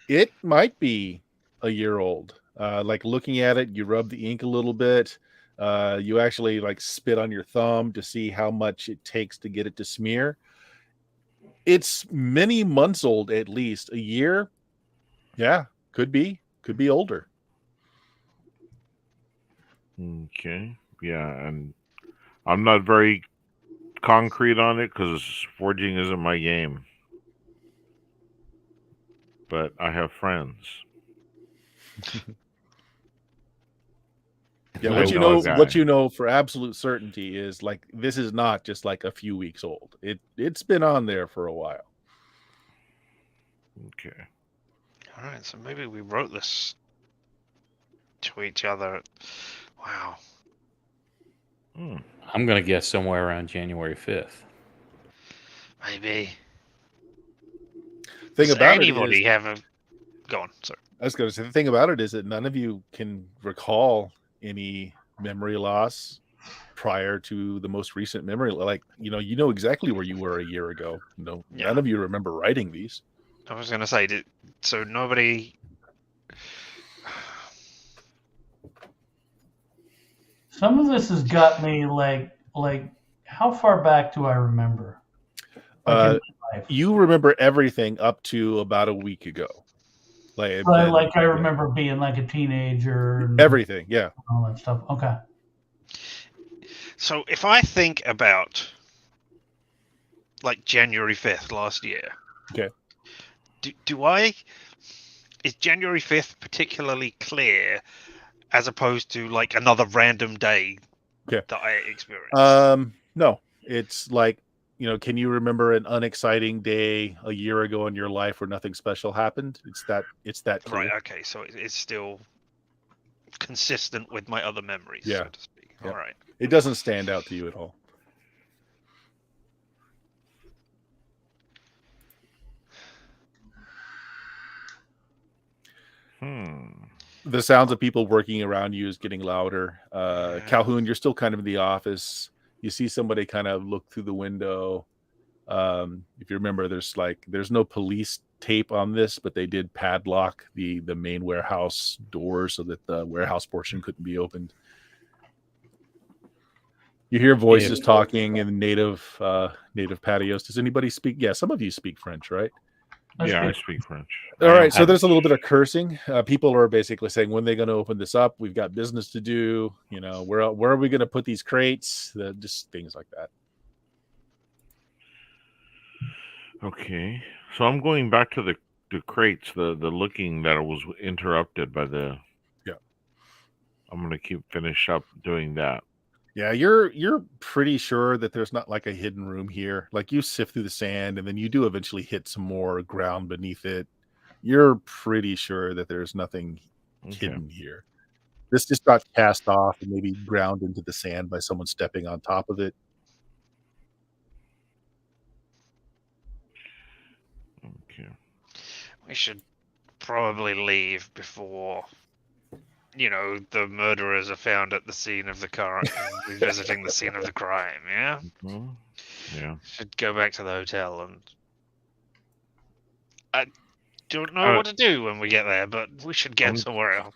It might be a year old. Like looking at it, you rub the ink a little bit. You actually like spit on your thumb to see how much it takes to get it to smear. It's many months old, at least. A year. Yeah, could be older. Okay. Yeah, and I'm not very concrete on it because forging isn't my game. But I have friends. Yeah, I what you know for absolute certainty is like this is not just like a few weeks old. It's been on there for a while. Okay. All right, so maybe we wrote this to each other. Wow. I'm going to guess somewhere around January 5th. Maybe. Thing Does about anybody it is, have a... Go on, sorry. I was going to say the thing about it is that none of you can recall any memory loss prior to the most recent memory. Like you know exactly where you were a year ago. No, Yeah. None of you remember writing these. I was going to say, so nobody... Some of this has got me like how far back do I remember? Like in my life. You remember everything up to about a week ago. I remember being like a teenager and everything, yeah. all that stuff. Okay. So if I think about like January 5th last year, Okay. Is January 5th particularly clear as opposed to like another random day that I experienced? No, it's like, can you remember an unexciting day a year ago in your life where nothing special happened? It's that clear. Right, okay, so it's still consistent with my other memories, Yeah. so to speak. Yeah. All right. It doesn't stand out to you at all. The sounds of people working around you is getting louder. Calhoun, you're still kind of in the office. You see somebody kind of look through the window. If you remember, there's no police tape on this, but they did padlock the main warehouse door so that the warehouse portion couldn't be opened. You hear voices talking in native patios. Does anybody speak? Yeah, some of you speak French, right? I speak French. All right, so there's a little bit of cursing. People are basically saying, when they're going to open this up? We've got business to do. You know, where are we going to put these crates? Just things like that. Okay, so I'm going back to the crates, the looking that was interrupted by the. Yeah. I'm going to finish up doing that. Yeah, you're pretty sure that there's not like a hidden room here. Like, you sift through the sand and then you do eventually hit some more ground beneath it. You're pretty sure that there's nothing hidden here. This just got cast off and maybe ground into the sand by someone stepping on top of it. Okay. We should probably leave before, the murderers are found at the scene of the crime, revisiting the scene of the crime, yeah? Mm-hmm. Yeah. Should go back to the hotel, and I don't know what to do when we get there, but we should get somewhere else.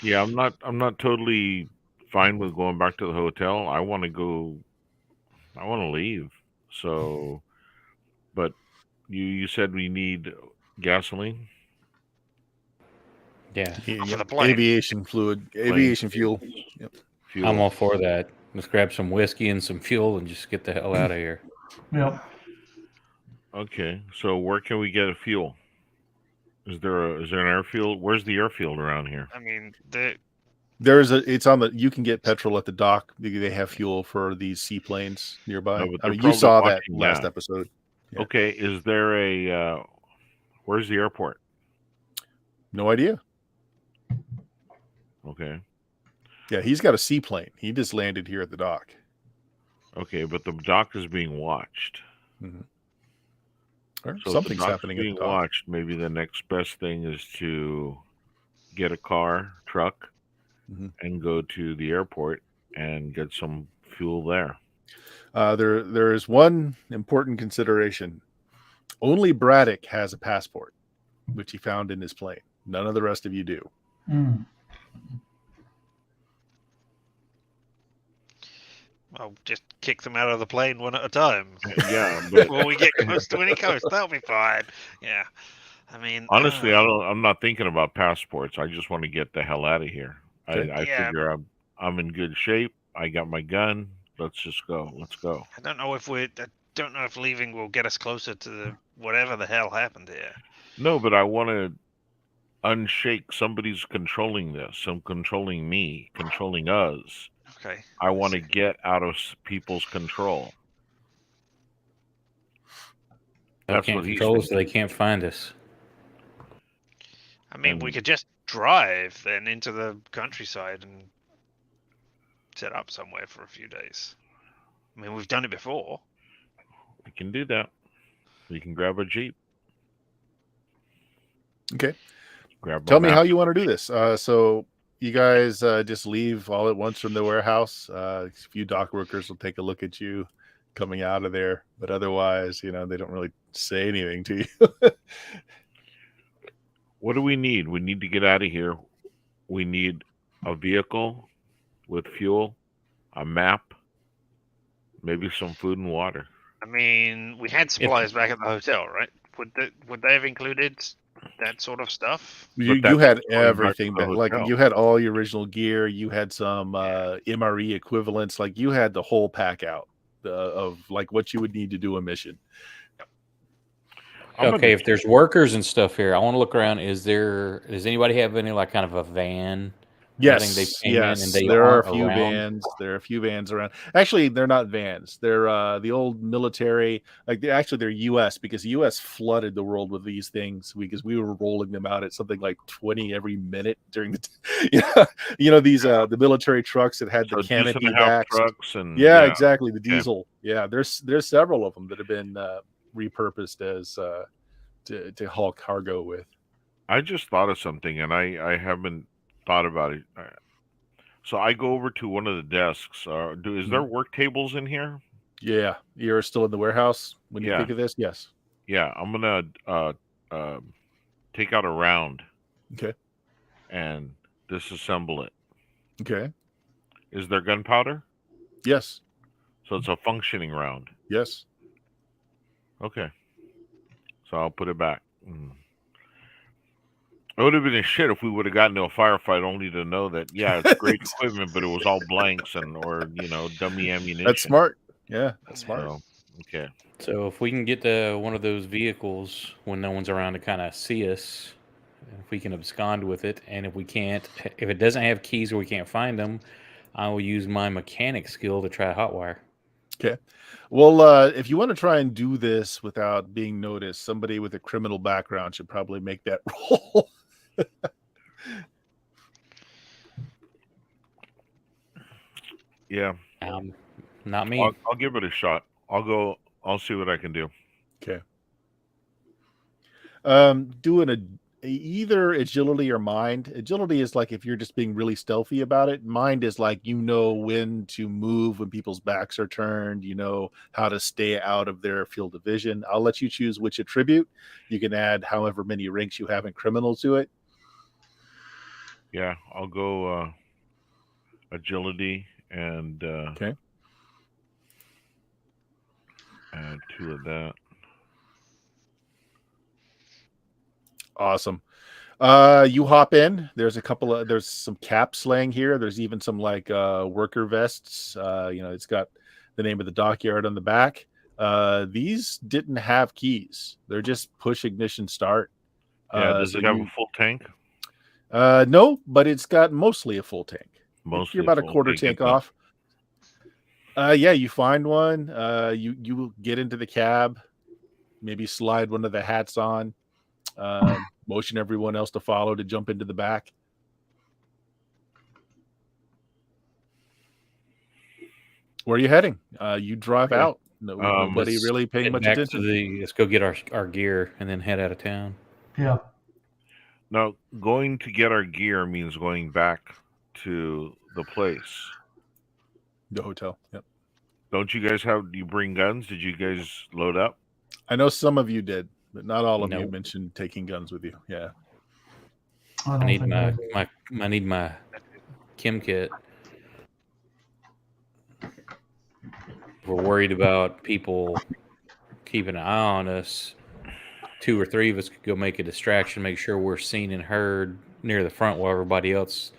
Yeah, I'm not totally fine with going back to the hotel. I want to leave. So, but you said we need gasoline? Yeah. For the plane. Aviation fluid, aviation fuel. Yep. Fuel. I'm all for that. Let's grab some whiskey and some fuel and just get the hell out of here. Yep. Okay, so where can we get a fuel? Is there an airfield? Where's the airfield around here? I mean, you can get petrol at the dock. They have fuel for these seaplanes nearby. No, but You saw that watching last that. episode. Yeah. Okay, is there where's the airport? No idea. Okay. Yeah, he's got a seaplane. He just landed here at the dock. Okay, but the dock is being watched. Mm-hmm. Or So something's if the dock's happening being at the dock. watched, maybe the next best thing is to get a truck, and go to the airport and get some fuel there. There is one important consideration. Only Braddock has a passport, which he found in his plane. None of the rest of you do. Mm. I'll just kick them out of the plane one at a time. Yeah, but Before we get close to any coast, that'll be fine. Yeah, I mean, honestly, I'm not thinking about passports. I just want to get the hell out of here. Okay. I figure I'm in good shape. I got my gun. Let's just go. Let's go. I don't know if leaving will get us closer to whatever the hell happened here. No, but I want to unshake. Somebody's controlling this. Some controlling me, controlling us. Okay. I want to get out of people's control. They That's can't what he's control us, so thinking. they can't find us. I mean, we could just drive then into the countryside and set up somewhere for a few days. I mean, we've done it before. We can do that. We can grab a Jeep. Okay. Tell me how you want to do this. So you guys just leave all at once from the warehouse. A few dock workers will take a look at you coming out of there, but otherwise, they don't really say anything to you. What do we need? We need to get out of here. We need a vehicle with fuel, a map, maybe some food and water. I mean, we had supplies back at the hotel, right? Would they have included that sort of stuff? You had everything back. Like, you had all your original gear. You had some MRE equivalents. Like, you had the whole pack out of like what you would need to do a mission. Okay, if there's workers and stuff here, I want to look around. Does anybody have any like kind of a van? Yes, there are a few around? vans. There are a few vans around. Actually, they're not vans. They're the old military. Like, they're U.S. because the U.S. flooded the world with these things because we were rolling them out at something like 20 every minute during the. These the military trucks that had the canopy backs. Trucks and exactly, the diesel. Yeah, there's several of them that have been repurposed as to haul cargo with. I just thought of something, and I haven't thought about it. So I go over to one of the desks. Is there work tables in here? Yeah, you're still in the warehouse when you think of this. Yes. Yeah, I'm gonna take out a round Okay. and disassemble it. Okay. Is there gunpowder? Yes. So it's a functioning round. Yes. Okay. So I'll put it back. It would have been a shit if we would have gotten to a firefight only to know that, yeah, it's great equipment, but it was all blanks or dummy ammunition. That's smart. Yeah, that's smart. So, okay. So if we can get to one of those vehicles when no one's around to kind of see us, if we can abscond with it, and if we can't, if it doesn't have keys or we can't find them, I will use my mechanic skill to try hotwire. Okay. Well, if you want to try and do this without being noticed, somebody with a criminal background should probably make that roll. Yeah. Not me. I'll give it a shot. I'll see what I can do. Okay. Doing either agility or mind. Agility is like if you're just being really stealthy about it. Mind is like when to move when people's backs are turned, how to stay out of their field of vision. I'll let you choose which attribute. You can add however many ranks you have in criminal to it. Yeah, I'll go agility and Okay. add 2 of that. Awesome. You hop in. There's some caps laying here. There's even some like worker vests. It's got the name of the dockyard on the back. These didn't have keys. They're just push ignition start. Does it have a full tank? No, but it's got mostly a full tank. Mostly You're about a full quarter tank tank off. Yeah, you find one. You get into the cab, maybe slide one of the hats on. Motion everyone else to follow to jump into the back. Where are you heading? You drive out. Nobody really paying much attention. Let's go get our gear and then head out of town. Yeah. Now, going to get our gear means going back to the place. The hotel. Yep. Don't you guys do you bring guns? Did you guys load up? I know some of you did, but not all of you Nope. mentioned taking guns with you. Yeah. I need my chem kit. We're worried about people keeping an eye on us. 2 or 3 of us could go make a distraction, make sure we're seen and heard near the front while everybody else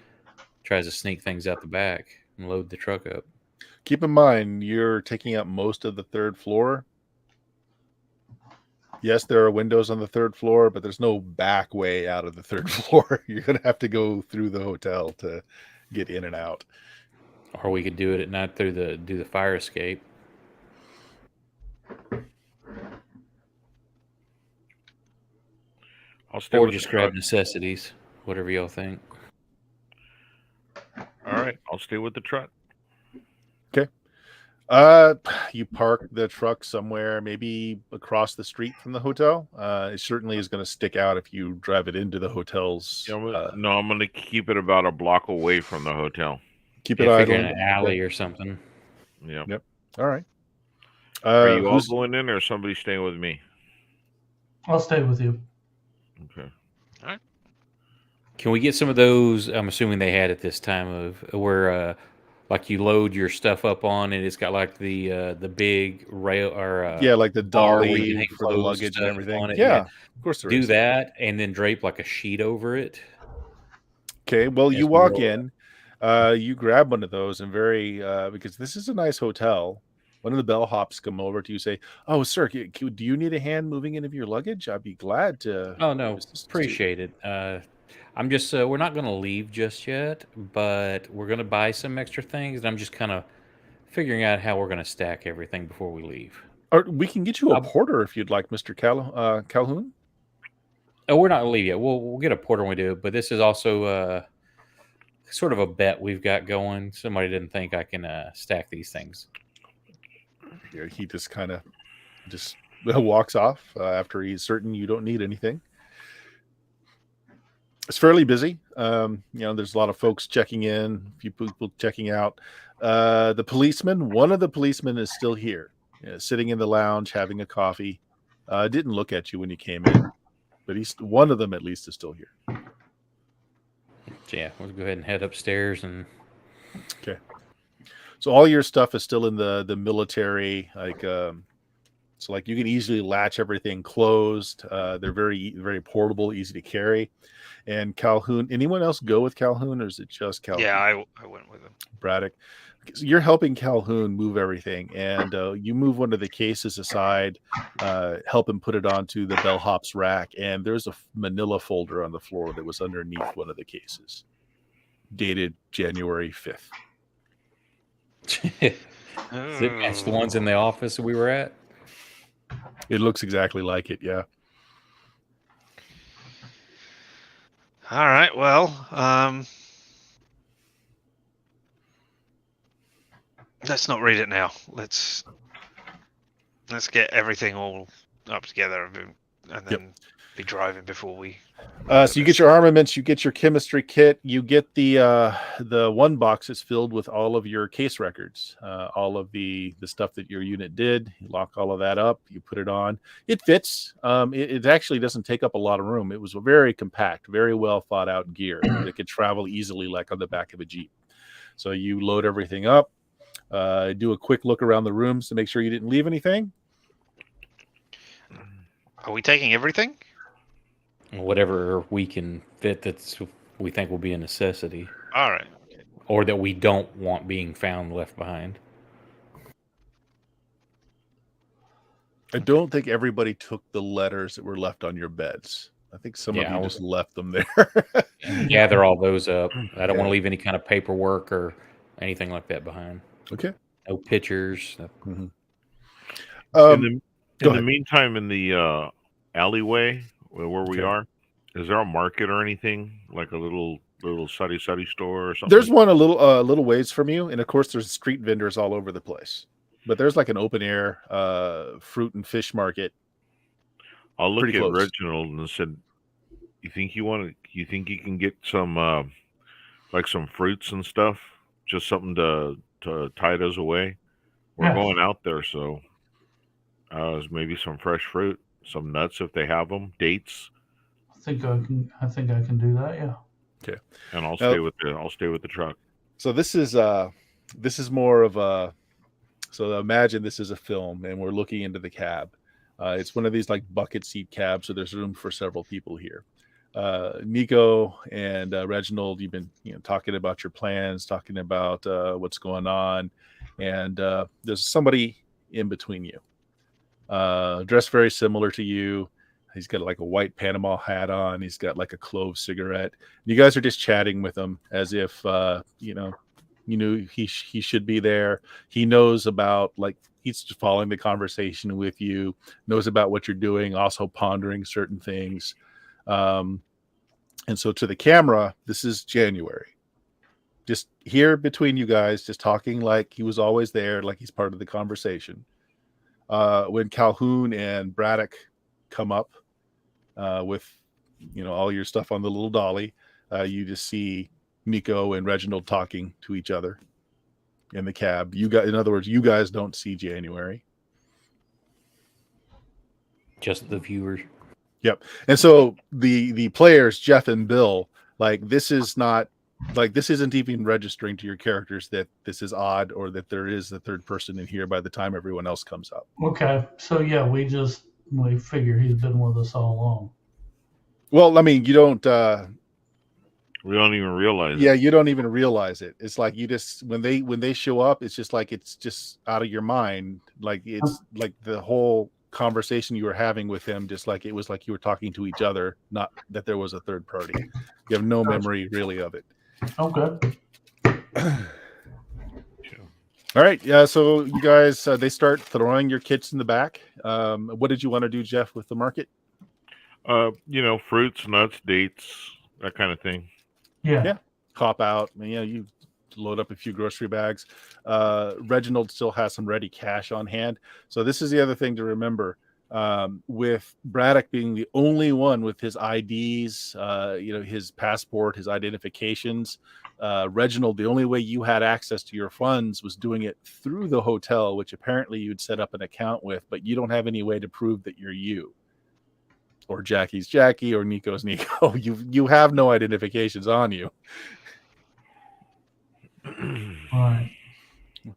tries to sneak things out the back and load the truck up. Keep in mind, you're taking up most of the 3rd floor. Yes, there are windows on the 3rd floor, but there's no back way out of the 3rd floor. You're going to have to go through the hotel to get in and out. Or we could do it at night do the fire escape. Or just grab necessities, whatever y'all think. All right, I'll stay with the truck. Okay. You park the truck somewhere, maybe across the street from the hotel. It certainly is going to stick out if you drive it into the hotel's. No, I'm going to keep it about a block away from the hotel. Keep it idle in an alley or something. Yeah. Yep. All right. Are you all going in, or somebody staying with me? I'll stay with you. Okay. All right. Can we get some of those? I'm assuming they had at this time of where, like you load your stuff up on, and it's got like the big rail or like the dolly where you hang for the clothes luggage and stuff everything. on it. Yeah, of course there do is. that, and then drape like a sheet over it. Okay. Well, As you we walk roll in. You grab one of those, and because this is a nice hotel. One of the bellhops come over to you, say, "Oh, sir, do you need a hand moving any of your luggage? I'd be glad to." Oh no, appreciate it. I'm just we're not going to leave just yet, but we're going to buy some extra things, and I'm just kind of figuring out how we're going to stack everything before we leave. Or we can get you a porter if you'd like, Mr. Calhoun. Oh, we're not going to leave yet. We'll get a porter when we do, but this is also sort of a bet we've got going. Somebody didn't think I can stack these things. Yeah, he just kind of walks off after he's certain you don't need anything. It's fairly busy. There's a lot of folks checking in, a few people checking out. One of the policemen is still here, sitting in the lounge having a coffee. Didn't look at you when you came in. but one of them at least is still here. So yeah, we'll go ahead and head upstairs and. Okay. So all your stuff is still in the military, so like you can easily latch everything closed. They're very, very portable, easy to carry. And Calhoun, anyone else go with Calhoun, or is it just Calhoun? Yeah, I went with him. Braddock. So you're helping Calhoun move everything, and you move one of the cases aside, help him put it onto the bellhop's rack, and there's a manila folder on the floor that was underneath one of the cases, dated January 5th. Does it match the ones in the office we were at? It looks exactly like it, yeah. All right, well, let's not read it now. Let's get everything all up together and then be driving before we. So you get your armaments, you get your chemistry kit, you get the one box that's filled with all of your case records, all of the stuff that your unit did. You lock all of that up, you put it on. It fits. It actually doesn't take up a lot of room. It was a very compact, very well thought out gear that could travel easily, like on the back of a Jeep. So you load everything up, do a quick look around the rooms to make sure you didn't leave anything. Are we taking everything? Whatever we can fit we think will be a necessity. All right. Or that we don't want being found left behind. I don't think everybody took the letters that were left on your beds. I think some of you just left them there. Gather all those up. I don't want to leave any kind of paperwork or anything like that behind. Okay. No pictures. Mm-hmm. In the meantime, in the alleyway where we are, is there a market or anything, like a little suddy store or something? There's one a little ways from you, and of course there's street vendors all over the place. But there's like an open air fruit and fish market. I'll look at Reginald and said, "You think you can get some like some fruits and stuff, just something to tide us away? We're going out there, so maybe some fresh fruit, some nuts if they have them, dates." I think I can do that. Yeah. Okay. And I'll stay with the truck. So this is more of a. So imagine this is a film, and we're looking into the cab. It's one of these like bucket seat cabs, so there's room for several people here. Nico and Reginald, you've been talking about your plans, talking about what's going on, and there's somebody in between you, dressed very similar to you. He's got like a white Panama hat on. He's got like a clove cigarette. You guys are just chatting with him as if you knew he should be there. He knows about, like, he's just following the conversation with you, knows about what you're doing, also pondering certain things. And so to the camera, this is January. Just here between you guys, just talking like he was always there, like he's part of the conversation. When Calhoun and Braddock come up with all your stuff on the little dolly, you just see Nico and Reginald talking to each other in the cab. In other words, you guys don't see January. Just the viewers. Yep. And so the players, Jeff and Bill, this isn't even registering to your characters that this is odd or that there is a third person in here by the time everyone else comes up. Okay. So yeah, we figure he's been with us all along. Well, I mean, you don't. We don't even realize. Yeah, you don't even realize it. It's like you just when they show up, it's just like it's just out of your mind. Like it's like the whole conversation you were having with him, just like it was like you were talking to each other, not that there was a third party. You have no memory really of it. Okay. All right. Yeah. So you guys, they start throwing your kits in the back. What did you want to do, Jeff, with the market? Fruits, nuts, dates, that kind of thing. Yeah. Cop out. You load up a few grocery bags. Reginald still has some ready cash on hand. So this is the other thing to remember. With Braddock being the only one with his IDs, his passport, his identifications, Reginald, the only way you had access to your funds was doing it through the hotel, which apparently you'd set up an account with, but you don't have any way to prove that you're you. or Jackie's Jackie, or Nico's Nico. You have no identifications on you. Right.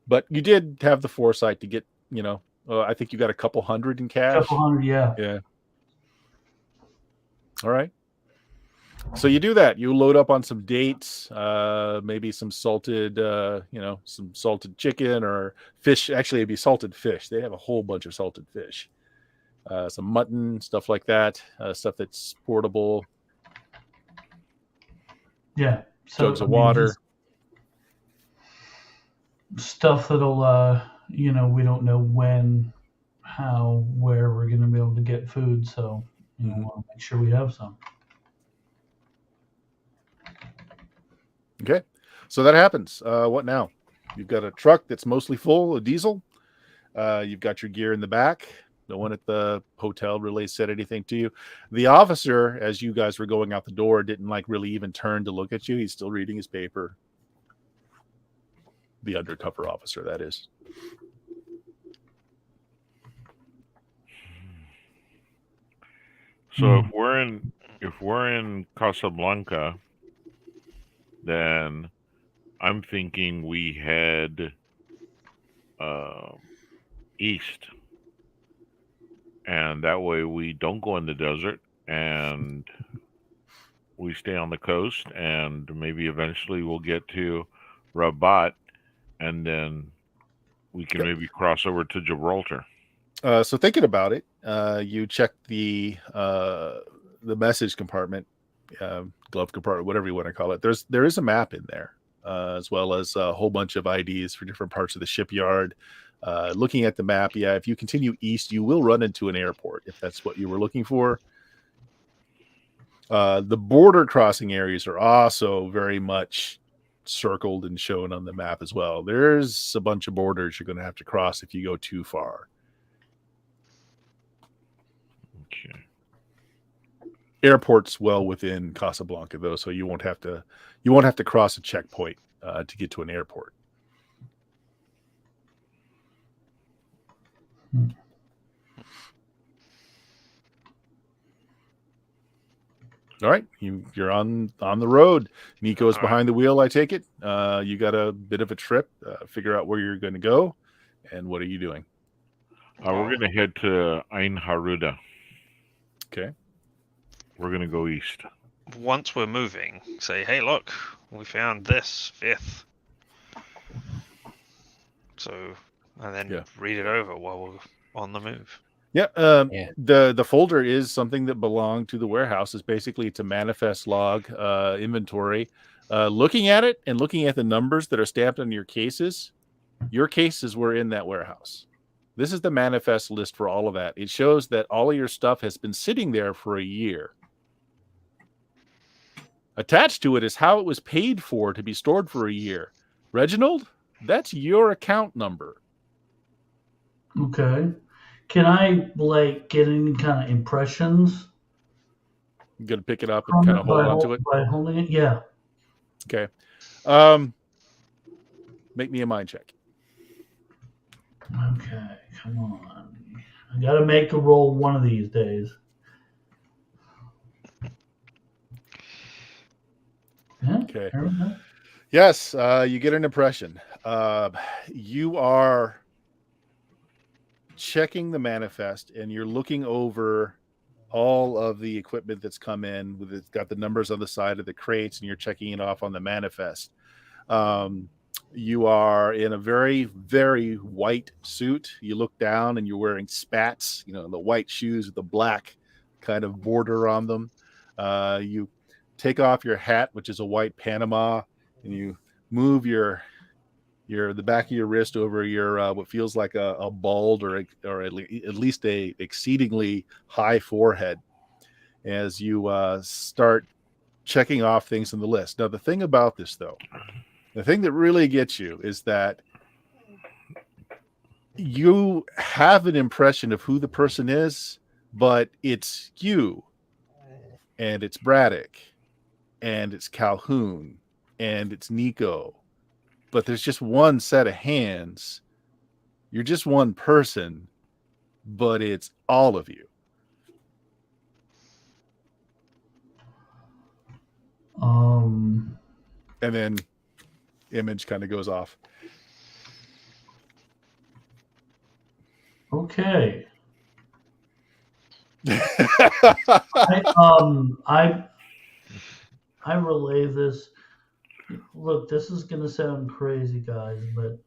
But you did have the foresight to get, I think you got a couple hundred in cash. Couple hundred, yeah. Yeah. All right. So you do that. You load up on some dates, maybe some salted, some salted chicken or fish. Actually, it'd be salted fish. They have a whole bunch of salted fish. Some mutton, stuff like that. Stuff that's portable. Yeah. So, Jugs of water. Stuff that'll, we don't know when, how, where we're going to be able to get food. So, we want to make sure we have some. Okay. So that happens. What now? You've got a truck that's mostly full of diesel. You've got your gear in the back. No one at the hotel really said anything to you. The officer, as you guys were going out the door, didn't really even turn to look at you. He's still reading his paper. The undercover officer, that is. So if we're in Casablanca, then I'm thinking we head east, and that way we don't go in the desert, and we stay on the coast, and maybe eventually we'll get to Rabat, and then we can maybe cross over to Gibraltar. So thinking about it, you check the message compartment, glove compartment, whatever you want to call it. There is a map in there, as well as a whole bunch of IDs for different parts of the shipyard. Looking at the map, if you continue east, you will run into an airport if that's what you were looking for. The border crossing areas are also very much circled and shown on the map as well. There's a bunch of borders you're going to have to cross if you go too far. Okay. Airport's well within Casablanca though, so you won't have to cross a checkpoint to get to an airport. All right, you're on the road. Nico's behind the wheel, I take it. You got a bit of a trip. Figure out where you're going to go, and what are you doing? We're going to head to Ain Haruda. Okay. We're going to go east. Once we're moving, say, hey, look, we found this fifth. So, and then read it over while we're on the move. Yeah, the folder is something that belonged to the warehouse. Is basically it's a manifest log inventory. Looking at it and looking at the numbers that are stamped on your cases were in that warehouse. This is the manifest list for all of that. It shows that all of your stuff has been sitting there for a year. Attached to it is how it was paid for to be stored for a year. Reginald, that's your account number. Okay. Can I get any kind of impressions? You gonna pick it up and kind of hold on to it? By holding it? Yeah. Okay. Make me a mind check. Okay, come on. I gotta make a roll one of these days. Yeah, okay. There we go. Yes, you get an impression. You are checking the manifest and you're looking over all of the equipment that's come in. It's got the numbers on the side of the crates and you're checking it off on the manifest. You are in a very, very white suit. You look down and you're wearing spats, the white shoes with the black kind of border on them. You take off your hat, which is a white Panama, and you move the back of your wrist over your what feels like a bald or at least a exceedingly high forehead as you start checking off things on the list. Now, the thing about this, though, the thing that really gets you is that you have an impression of who the person is, but it's you, and it's Braddock, and it's Calhoun, and it's Nico. But there's just one set of hands. You're just one person, but it's all of you. Um, And then image kind of goes off. okay. Okay. I relay this. Look, this is gonna sound crazy, guys, but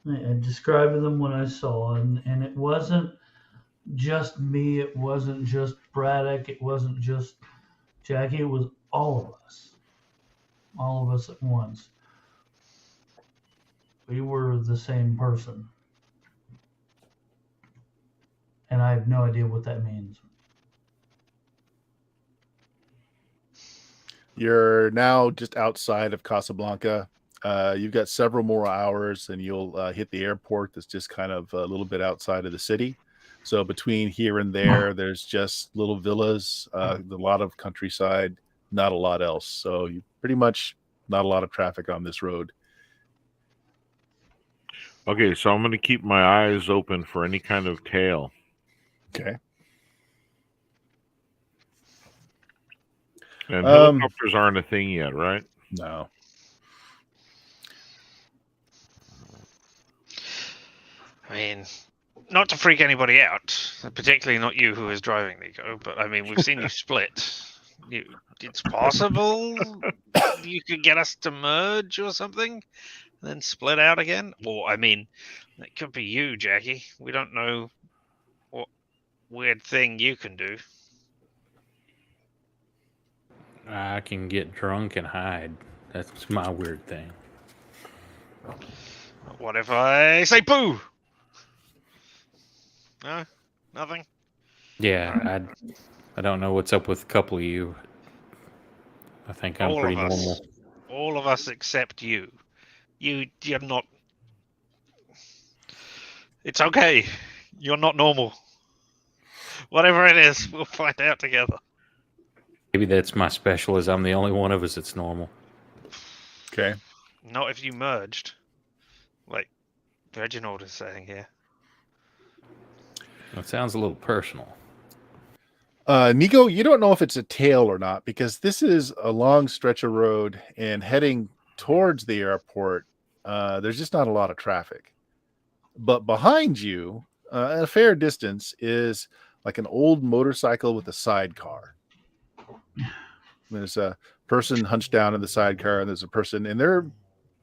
I described them when I saw, and it wasn't just me. It wasn't just Braddock. It wasn't just Jackie. It was all of us at once. We were the same person, and I have no idea what that means. You're now just outside of Casablanca. You've got several more hours, and you'll hit the airport that's just kind of a little bit outside of the city. So between here and there, there's just little villas, a lot of countryside, not a lot else. So you pretty much not a lot of traffic on this road. Okay, so I'm going to keep my eyes open for any kind of tail. Okay. And helicopters aren't a thing yet, right? No. I mean, not to freak anybody out, particularly not you who is driving, Nico, but I mean, we've seen you split. It's possible you could get us to merge or something, and then split out again? Or, I mean, it could be you, Jackie. We don't know what weird thing you can do. I can get drunk and hide. That's my weird thing. What if I say boo? No? Nothing? Yeah, I don't know what's up with a couple of you. I think I'm All pretty of us. normal. All of us except you. You're not... It's okay. You're not normal. Whatever it is, we'll find out together. Maybe that's my special, is I'm the only one of us that's normal. Okay. Not if you merged. Like Reginald is saying here. That sounds a little personal. Nico, you don't know if it's a tail or not because this is a long stretch of road and heading towards the airport. There's just not a lot of traffic. But behind you, at a fair distance, is like an old motorcycle with a sidecar. There's a person hunched down in the sidecar, and there's a person, and they're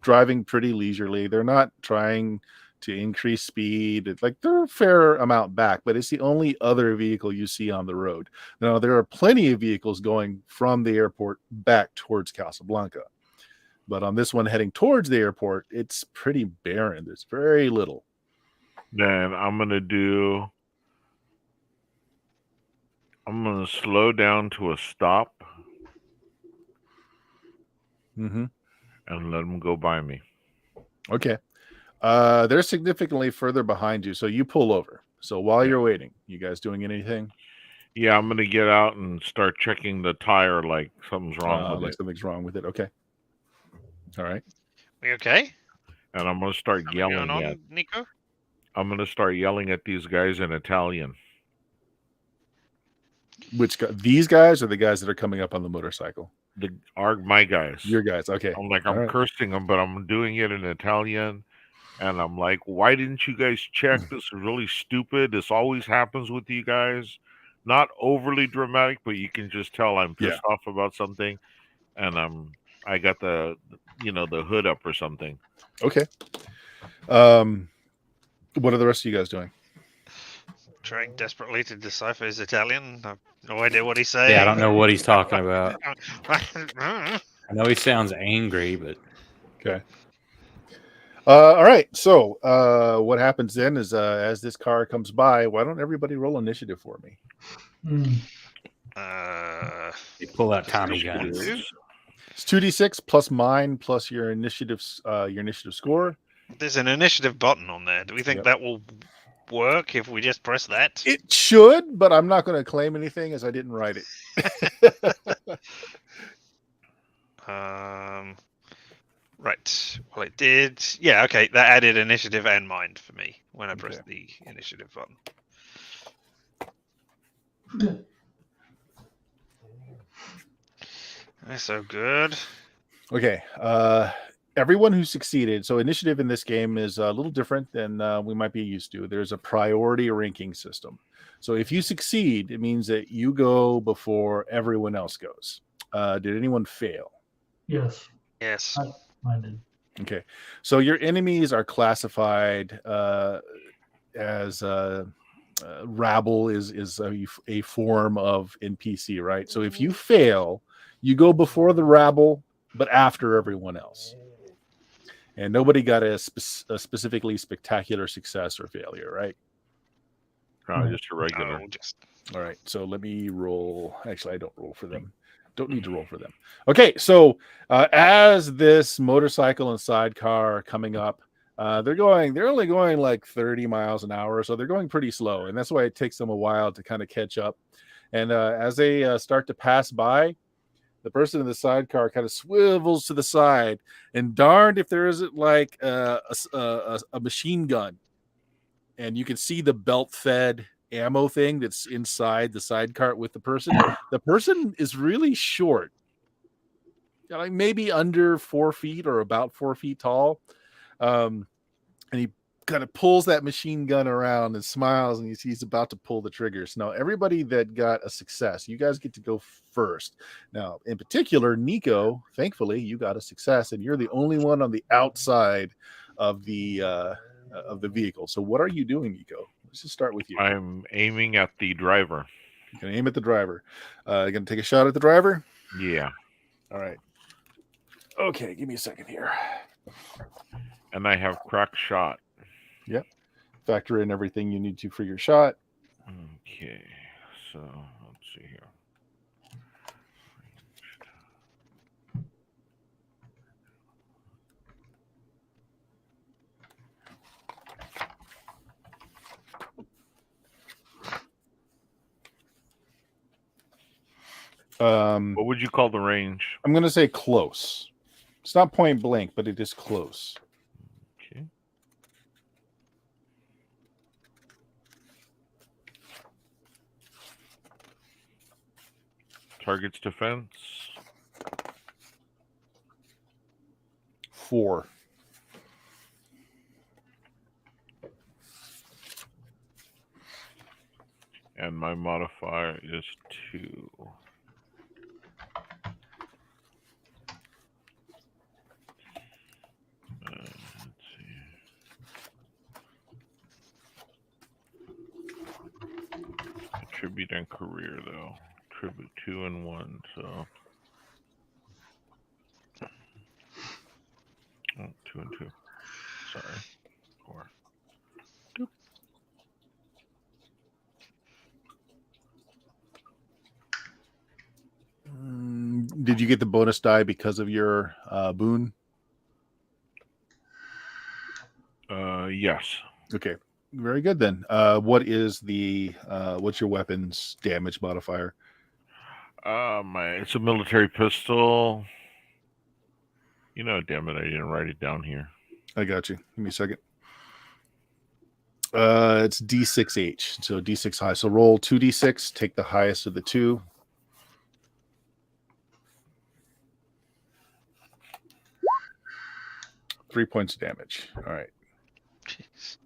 driving pretty leisurely. They're not trying to increase speed. It's like they're a fair amount back, but it's the only other vehicle you see on the road. Now, there are plenty of vehicles going from the airport back towards Casablanca. But on this one heading towards the airport, it's pretty barren. There's very little. Then I'm going to slow down to a stop Mm-hmm. and let them go by me. Okay. They're significantly further behind you, so you pull over. So while you're waiting, you guys doing anything? Yeah, I'm going to get out and start checking the tire like something's wrong with Like it. something's wrong with it. Okay. All right. We okay? And I'm going to start Something yelling going at. on, Nico? I'm going to start yelling at these guys in Italian. Which these guys are the guys that are coming up on the motorcycle? My guys. Your guys. Okay. I'm like, All I'm right. cursing them, but I'm doing it in Italian. And I'm like, why didn't you guys check? This is really stupid. This always happens with you guys. Not overly dramatic, but you can just tell I'm pissed off about something. And I got the hood up or something. Okay. What are the rest of you guys doing? Trying desperately to decipher his Italian. I've no idea what he's saying. Yeah, I don't know what he's talking about. I know he sounds angry, but... Okay. All right. So what happens then is as this car comes by, why don't everybody roll initiative for me? They pull out Tommy guns. It's 2d6 plus mine plus your initiative score. There's an initiative button on there. Do we think that will work if we just press that? It should, but I'm not going to claim anything as I didn't write it. Right. Well, it did. Yeah, okay. That added initiative and mind for me when I pressed the initiative button. That's so good. Okay. Everyone who succeeded. So initiative in this game is a little different than we might be used to. There's a priority ranking system. So if you succeed, it means that you go before everyone else goes. Did anyone fail? Yes, Yes. I did. Okay. So your enemies are classified as rabble is a form of NPC, right? So if you fail, you go before the rabble, but after everyone else. And nobody got a specifically spectacular success or failure, right? No, just a regular. Oh, just All right. So let me roll. Actually, I don't roll for them. Don't need to roll for them. Okay. So as this motorcycle and sidecar are coming up, they're only going like 30 miles an hour. So they're going pretty slow. And that's why it takes them a while to kind of catch up. And as they start to pass by, the person in the sidecar kind of swivels to the side, and darned if there isn't like a machine gun, and you can see the belt-fed ammo thing that's inside the sidecar with the person. The person is really short, like maybe under 4 feet or about 4 feet tall, and he kind of pulls that machine gun around and smiles, and he's about to pull the triggers. Now, everybody that got a success, you guys get to go first. Now, in particular, Nico, thankfully, you got a success, and you're the only one on the outside of the vehicle. So, what are you doing, Nico? Let's just start with you. I'm aiming at the driver. You're gonna aim at the driver. You're gonna take a shot at the driver. Yeah. All right. Okay, give me a second here. And I have crack shot. Yep. Factor in everything you need to for your shot. Okay. So let's see here. What would you call the range? I'm gonna say close. It's not point blank, but it is close. Okay. Target's defense. 4. And my modifier is 2. Let's see. Attribute and career, though. Attribute 2 and 1, so. Oh, 2 and 2. Sorry. 4. Doop. Did you get the bonus die because of your boon? Yes. Okay, very good then. What is the what's your weapon's damage modifier? It's a military pistol. You know, damn it, I didn't write it down here. I got you. Give me a second. It's D6H, so D6 high. So roll 2D6, take the highest of the 2. Three points of damage. All right. jeez.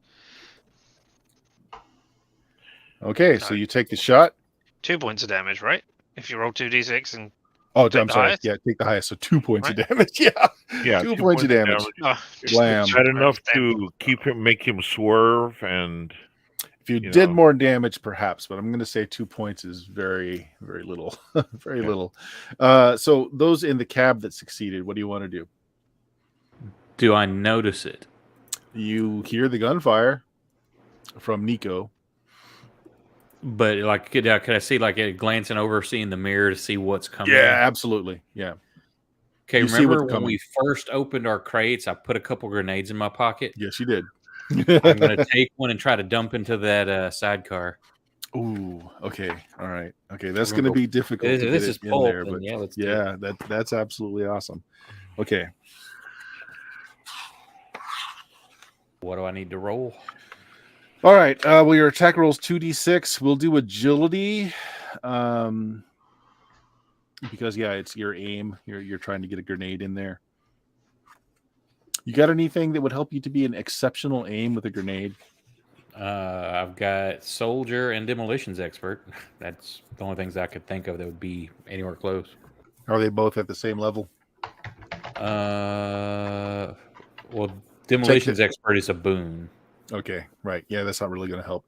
Okay, so you take the shot. 2 points of damage, right? If you roll 2d6 and Oh, Take I'm the sorry. highest? Yeah, take the highest. So 2 points Right. of damage. Yeah. Yeah, 2 points of damage. oh, Blam. Is that enough to make him swerve and If you You did know. more damage, perhaps, but I'm going to say 2 points is very, very little. Very Yeah. little. So those in the cab that succeeded, what do you want to do? Do I notice it? You hear the gunfire from Nico. But like, could I see like it glancing over, seeing the mirror to see what's coming? Yeah, absolutely. Yeah. Okay. you see Remember what's when we coming. first opened our crates? I put a couple grenades in my pocket. Yes, you did. I'm gonna take one and try to dump into that sidecar. Ooh, okay. All right. Okay, that's We're going gonna to be difficult This, to this get is it in pulp, there, and but yeah, let's do it. yeah, that's absolutely awesome. Okay. What do I need to roll? All right. Well, your attack rolls 2d6. We'll do agility. because it's your aim. You're trying to get a grenade in there. You got anything that would help you to be an exceptional aim with a grenade? I've got soldier and demolitions expert. That's the only things I could think of that would be anywhere close. Are they both at the same level? Well, demolitions expert is a boon. Okay, right. Yeah, that's not really going to help.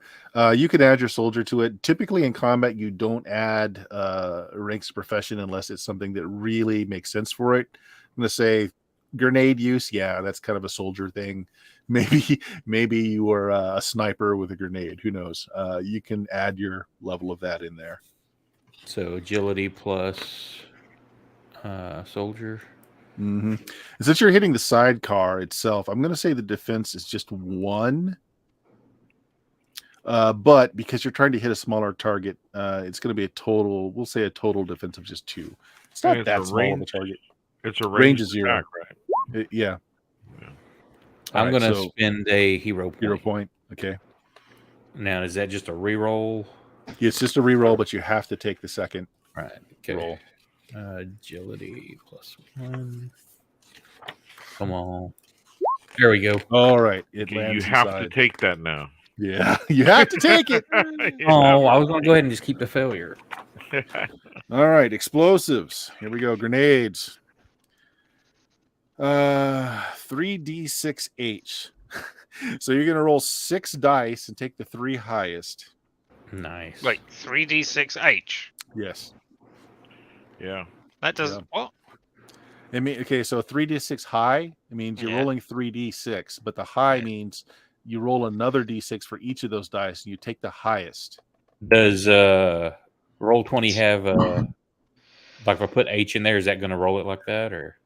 You can add your soldier to it. Typically in combat, you don't add ranks of profession unless it's something that really makes sense for it. I'm going to say grenade use. Yeah, that's kind of a soldier thing. Maybe you are a sniper with a grenade. Who knows? You can add your level of that in there. So agility plus soldier. Mm-hmm. Since you're hitting the sidecar itself, I'm going to say the defense is just 1. But because you're trying to hit a smaller target, it's going to be a total. We'll say a total defense of just 2. It's not that small of a target. It's a range of 0. attack, right? Yeah. I'm going to spend a hero point. Hero point. Okay. Now, is that just a reroll? It's just a reroll, but you have to take the second roll. Agility plus 1. Come on. There we go. All right. It lands You have inside. to take that now. Yeah, you have to take it. Oh, I was going to go ahead and just keep the failure. All right. Explosives. Here we go. Grenades. 3d6h. So you're going to roll 6 dice and take the 3 highest. Nice. Wait, 3d6h. Yes. Yeah. That doesn't what? I mean, okay, so 3d6 high, it means you're rolling 3d6, but the high means you roll another d6 for each of those dice, and you take the highest. Does Roll20 have like if I put H in there, is that going to roll it like that, or?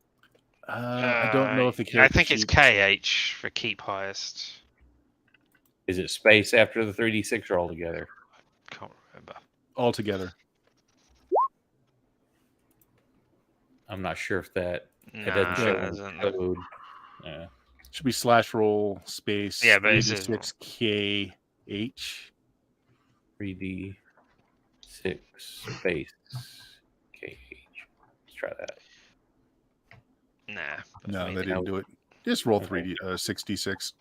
I don't know if the character I think it's sheet- KH for keep highest. Is it space after the 3d6 or all together? Can't remember. altogether. I'm not sure if that Nah, it doesn't show it in the doesn't. code. Yeah. Should be /roll space. Yeah, but it says- 3d6KH. 3d6 space KH. Let's try that. Nah. No, I mean, they didn't do it. Just roll 6d6.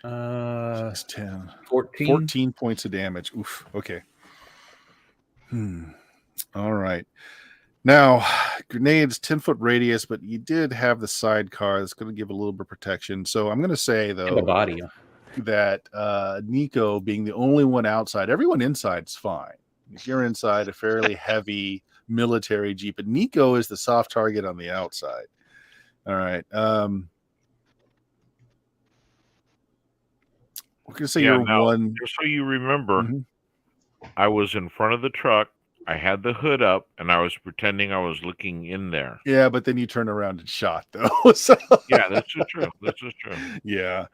10. 14. 14 points of damage. Oof. Okay. All right. Now, grenades 10-foot radius, but you did have the sidecar that's going to give a little bit of protection. So I'm going to say, The though, body. that Nico being the only one outside, everyone inside's fine. If you're inside a fairly heavy military Jeep, but Nico is the soft target on the outside. All right. We're going to say you're now, one. Just so you remember, Mhm. I was in front of the truck. I had the hood up, and I was pretending I was looking in there. Yeah, but then you turn around and shot, though. So, Yeah, that's just true. That's just true. yeah.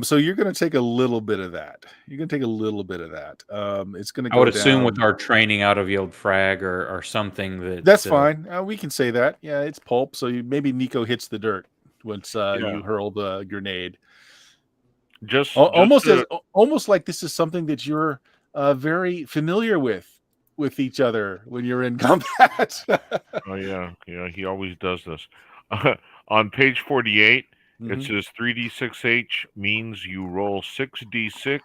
So you're going to take a little bit of that. You're going to take a little bit of that. It's going to go I would assume down. with our training out of yield frag or something that That's fine. We can say that. Yeah, it's pulp. So maybe Nico hits the dirt once you hurl the grenade. Just Almost to- almost like this is something that you're very familiar with each other when you're in combat. Oh yeah, he always does this. On page 48, Mhm. it says 3d6h means you roll 6d6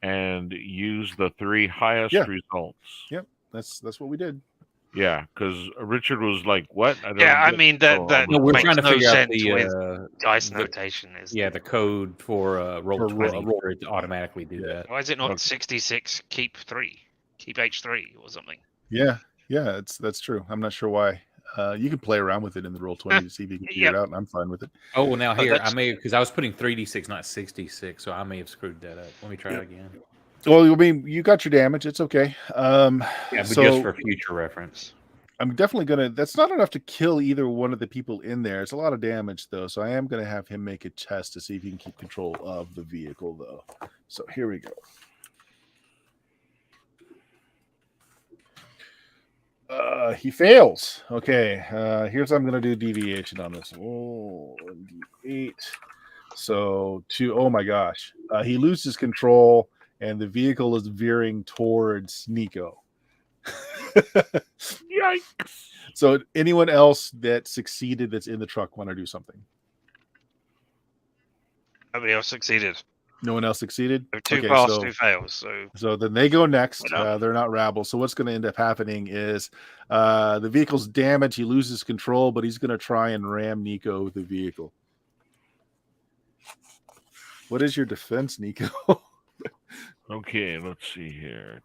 and use the 3 highest Yeah. results. Yep, that's what we did. Yeah, because Richard was like, "What?" I don't Yeah, I get- mean so that I'm No, like, we're makes trying to no figure out sense the with dice the- notation. Is the code for roll For 20 roll- for it to automatically do that. why is it not Okay. 66 keep 3 keep H3 or something? Yeah, that's true. I'm not sure why. You can play around with it in the roll 20 to see if you can figure it out, and I'm fine with it. Oh, well, now here I that's- may because I was putting 3d6, not 66, so I may have screwed that up. Let me try it again. Well, I mean, you got your damage. It's okay. Yeah, but so just for future reference. I'm definitely gonna. That's not enough to kill either one of the people in there. It's a lot of damage though, so I am gonna have him make a test to see if he can keep control of the vehicle though. So here we go. He fails. Okay. Here's how I'm gonna do deviation on this. Oh, 8. So 2. Oh my gosh. He loses control and the vehicle is veering towards Nico. Yikes! So anyone else that succeeded that's in the truck want to do something? Nobody else succeeded. No one else succeeded? So 2 Okay, pass, 2 fails. So then they go next. Well done. They're not rabble. So what's going to end up happening is the vehicle's damaged. He loses control, but he's going to try and ram Nico with the vehicle. What is your defense, Nico? Okay, let's see here.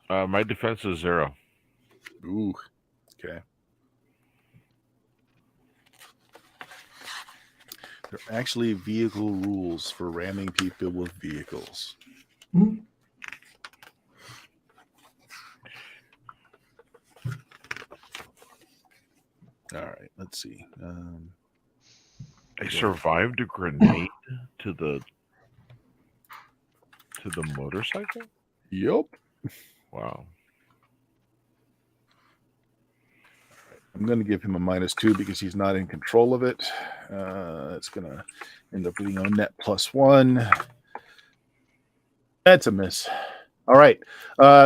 My defense is 0. Ooh, okay. There are actually vehicle rules for ramming people with vehicles. Hmm? All right, let's see. I survived a grenade to the motorcycle. Yep. Wow. I'm going to give him a -2 because he's not in control of it. It's going to end up being a net +1. That's a miss. All right.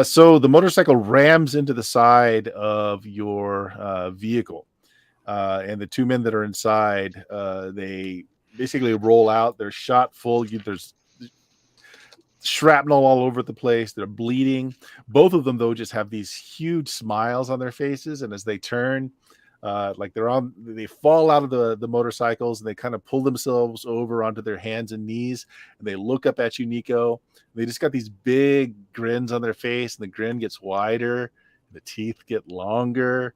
So the motorcycle rams into the side of your vehicle. And the 2 men that are inside, they basically roll out. They're shot full. There's shrapnel all over the place. They're bleeding. Both of them, though, just have these huge smiles on their faces. And as they turn, like they fall out of the motorcycles and they kind of pull themselves over onto their hands and knees. And they look up at you, Nico. They just got these big grins on their face, and the grin gets wider. The teeth get longer.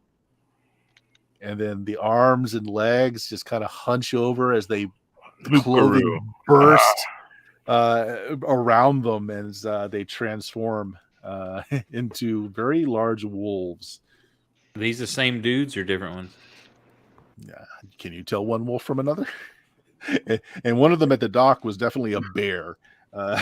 And then the arms and legs just kind of hunch over as the clothing burst around them as they transform into very large wolves. Are these the same dudes or different ones? Yeah. Can you tell one wolf from another? And one of them at the dock was definitely a bear. Yeah,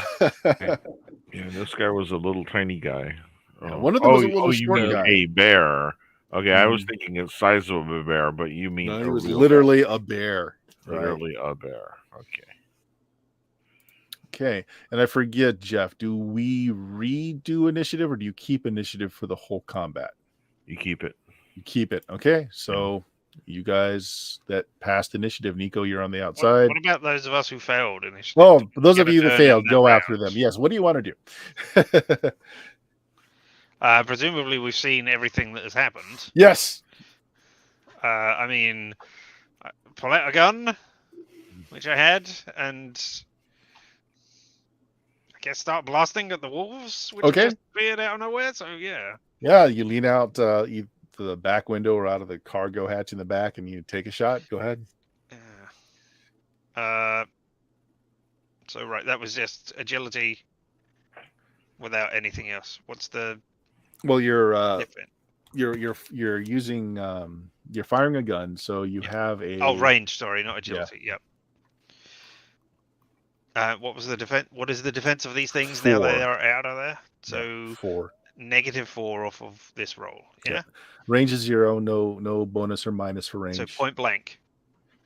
this guy was a little tiny guy. Yeah, one of them was a little you short mean guy. a bear? Okay, I was thinking the size of a bear, but you mean No, he a was real literally a bear. bear. Literally a bear. Okay. Okay. And I forget, Jeff, do we redo initiative or do you keep initiative for the whole combat? You keep it. You keep it. Okay. So you guys that passed initiative, Nico, you're on the outside. What about those of us who failed initiative? Well, those Get of a you that turn failed, in go that after round. them. Yes. What do you want to do? Presumably, we've seen everything that has happened. Yes. I mean, pull out a gun, which I had, and I guess start blasting at the wolves, which Okay. just appeared out of nowhere. So yeah. Yeah. You lean out either the back window or out of the cargo hatch in the back and you take a shot. Go ahead. Yeah. So right, that was just agility without anything else. What's the Well, you're difference? you're using you're firing a gun, so you have a range. Sorry, not agility. Yep. What was the defense? What is the defense of these things now 4. they are out of there? So 4. -4 off of this roll. Yeah. Range is 0. No bonus or minus for range. So point blank.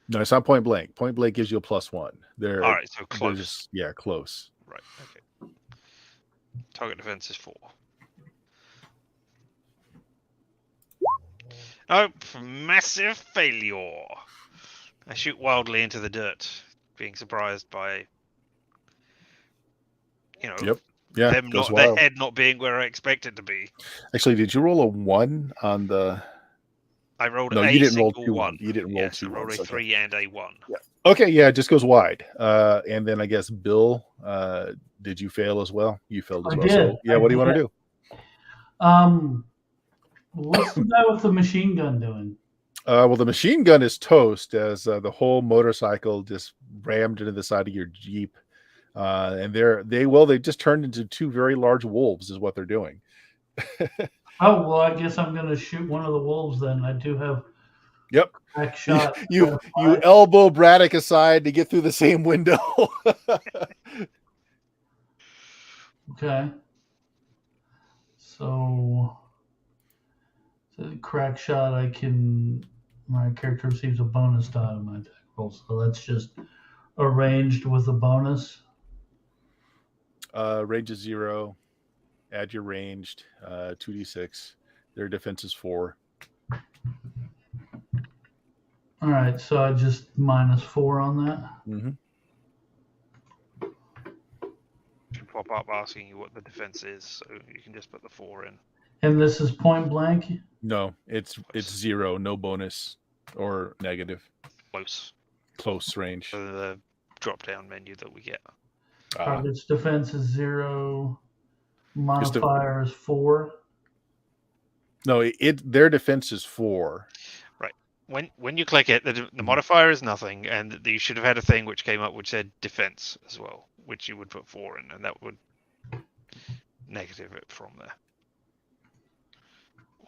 No, it's not point blank. Point blank gives you a +1. They're All right. So they're close. just- yeah, close. Right. Okay. Target defense is 4. Oh, massive failure. I shoot wildly into the dirt, being surprised by, Yep. Yeah. them goes not their wild. head not being where I expect it to be. Actually, did you roll a 1 on the? I rolled No, a you didn't roll single 2 1. You didn't roll Yes, 2 I rolled ones. a Okay. 3 and a 1. Okay, yeah, it just goes wide. And then I guess Bill, did you fail as well? You failed as I well. did. So yeah, I what do you want to did. do? What's the guy with the machine gun doing? Well, the machine gun is toast as the whole motorcycle just rammed into the side of your Jeep. And they just turned into 2 very large wolves is what they're doing. Oh, well, I guess I'm going to shoot one of the wolves then. I do have Yep. back shot. You elbow Braddock aside to get through the same window. Okay. So the crack shot, my character receives a bonus die on my attack roll. So that's just Arranged with a bonus. Range is 0. Add your ranged 2d6. Their defense is 4. All right, so I just -4 on that. Mm-hmm. Should pop up asking you what the defense is, so you can just put the 4 in. And this is point blank. No, it's 0, no bonus or negative. Close range. So the drop-down menu that we get. Target's defense is 0. Modifier is 4. No, their defense is 4. When you click it, the modifier is nothing, and you should have had a thing which came up which said defense as well, which you would put 4 in, and that would negative it from there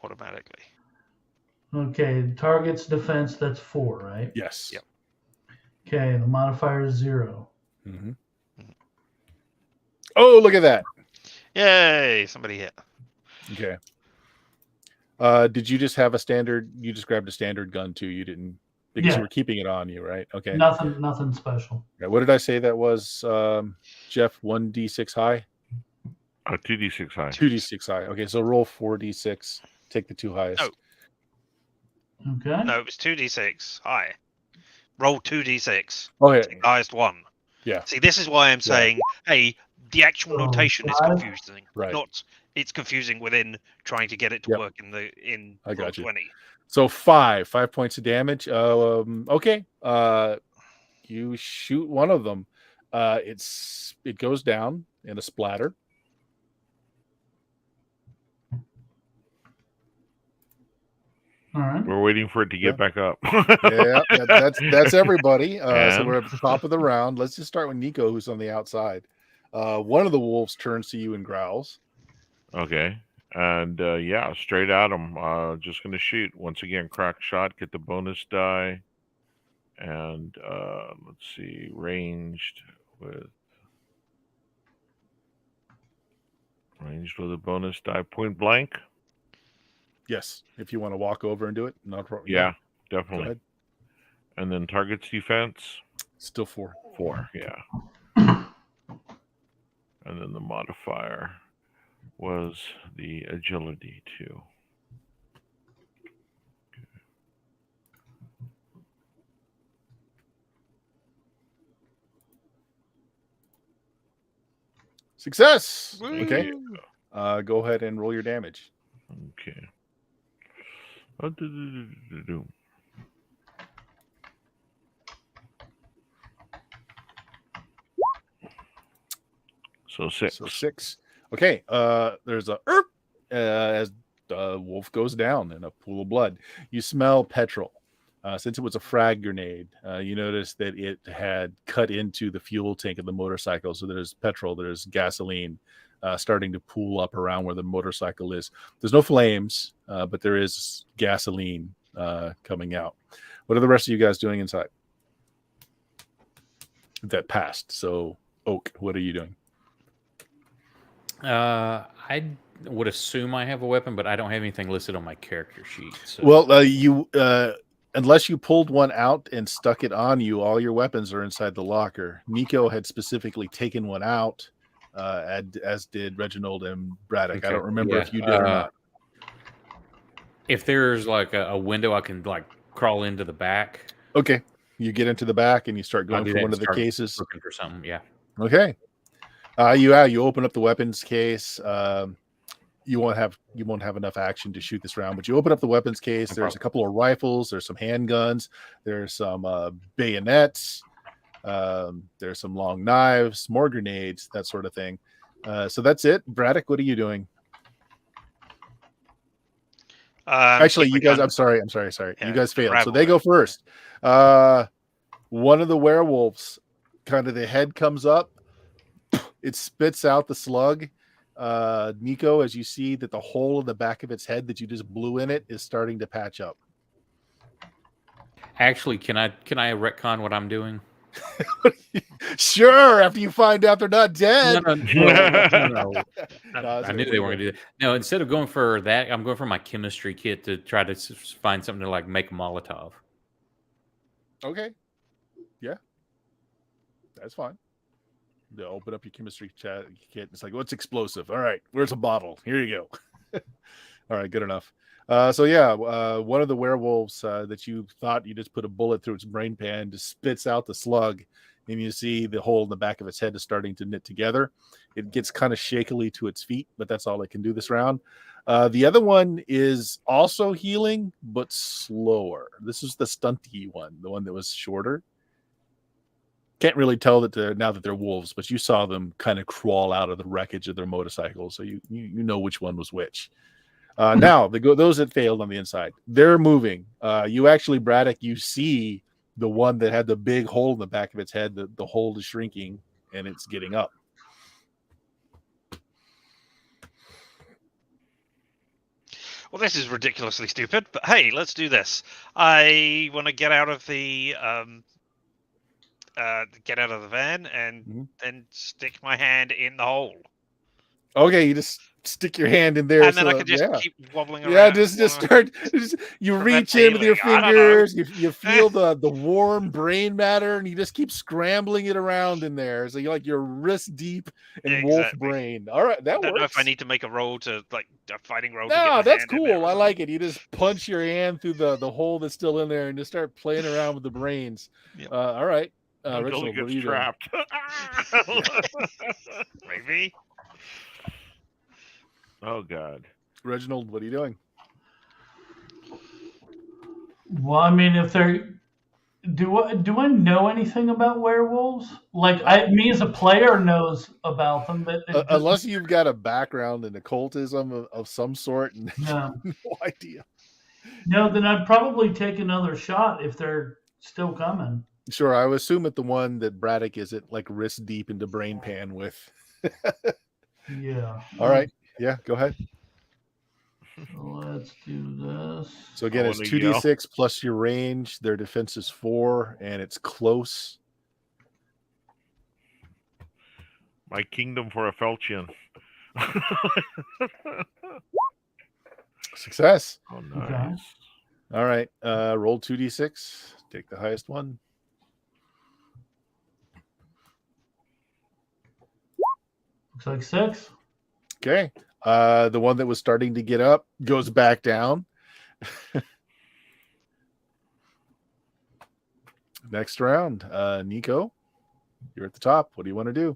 automatically. Okay, target's defense, that's 4, right? Yes. Yep. Okay, the modifier is 0. Mm-hmm. Oh, look at that. Yay, somebody hit. Okay. Did you just have a standard? You just grabbed a standard gun too. You didn't, because you were keeping it on you, right? Okay. Nothing special. Yeah, what did I say that was, Jeff? 1d6 high? 2d6 high. 2d6 high. Okay, so roll 4d6. Take the 2 highest. Oh. Okay. No, it was 2d6 high. Roll 2d6. Okay. Take the highest one. Yeah. See, this is why I'm saying, hey, the actual notation is 5? confusing. Right. Not it's confusing within trying to get it to Yep. work in I got roll you. 20. So 5 points of damage. Okay. You shoot one of them. It goes down in a splatter. All right. We're waiting for it to get back up. Yeah, that's everybody. So And? we're at the top of the round. Let's just start with Nico, who's on the outside. One of the wolves turns to you and growls. Okay. And yeah, straight at him. Just going to shoot. Once again, crack shot, get the bonus die. And let's see, ranged with a bonus die, point blank. Yes, if you want to walk over and do it. Not a problem. Yeah, Go definitely. ahead. And then target's defense, Still 4. 4. Yeah. And then the modifier was the agility 2. Success. Woo! Okay. Go ahead and roll your damage. Okay. So 6. So 6. Okay. There's a as the wolf goes down in a pool of blood. You smell petrol. Since it was a frag grenade, you notice that it had cut into the fuel tank of the motorcycle. So there's petrol, there's gasoline starting to pool up around where the motorcycle is. There's no flames, but there is gasoline coming out. What are the rest of you guys doing inside? That passed. So, Oak, what are you doing? I would assume I have a weapon, but I don't have anything listed on my character sheet. So. Well, you unless you pulled one out and stuck it on you, all your weapons are inside the locker. Nico had specifically taken one out, as did Reginald and Braddock. Okay. I don't remember if you did or not. If there's like a window, I can like crawl into the back. Okay, you get into the back and you start I'll going do for that one and of the start cases. looking for something. Yeah. Okay, you open up the weapons case. You won't have enough action to shoot this round, but you open up the weapons case. No There's problem. a couple of rifles. There's some handguns. There's some bayonets. There's some long knives, more grenades, that sort of thing. So that's it. Braddock, what are you doing? Actually, you guys. I'm sorry. Yeah, You guys failed. So rabble they go there. first. One of the werewolves, kind of the head comes up. It spits out the slug. Nico, as you see that the hole in the back of its head that you just blew in it is starting to patch up. Actually, can I retcon what I'm doing? Sure, after you find out they're not dead. No. No, I knew they weren't going to do that. No, instead of going for that, I'm going for my chemistry kit to try to find something to like make a Molotov. Okay. Yeah. That's fine. They'll open up your chemistry kit. It's like, what's explosive? All right, where's a bottle? Here you go. All right, good enough. One of the werewolves that you thought you just put a bullet through its brain pan just spits out the slug, and you see the hole in the back of its head is starting to knit together. It gets kind of shakily to its feet, but that's all it can do this round. The other one is also healing, but slower. This is the stunty one, the one that was shorter. Can't really tell that now that they're wolves, but you saw them kind of crawl out of the wreckage of their motorcycle, so you know which one was which. Now, those that failed on the inside, they're moving. You actually, Braddock, you see the one that had the big hole in the back of its head. The hole is shrinking, and it's getting up. Well, this is ridiculously stupid, but hey, let's do this. I want to get out of the van and then stick my hand in the hole. Okay, you just stick your hand in there, and then I can just keep wobbling around. Yeah, just start. You reach in with your fingers. You feel the warm brain matter, and you just keep scrambling it around in there. So you're wrist deep in wolf brain. All right, that works. I don't know if I need to make a roll to a fighting roll. No, that's cool. I like it. You just punch your hand through the hole that's still in there, and just start playing around with the brains. Yep. All right, Rachel, what are you trapped? Maybe. Oh God, Reginald, what are you doing? Well, I mean, if they're do I know anything about werewolves? Like, me as a player knows about them, but unless you've got a background in occultism of some sort, no idea. No, then I'd probably take another shot if they're still coming. Sure, I would assume at the one that Braddock is at wrist deep into brain pan with. Yeah. All right. Yeah, go ahead. Let's do this. So again, it's 2d6 plus your range. Their defense is 4, and it's close. My kingdom for a Felchian. Success. Oh, nice. Okay. All right. Roll 2d6. Take the highest one. Looks like 6. Okay. The one that was starting to get up goes back down. Next round, Nico, you're at the top. What do you want to do?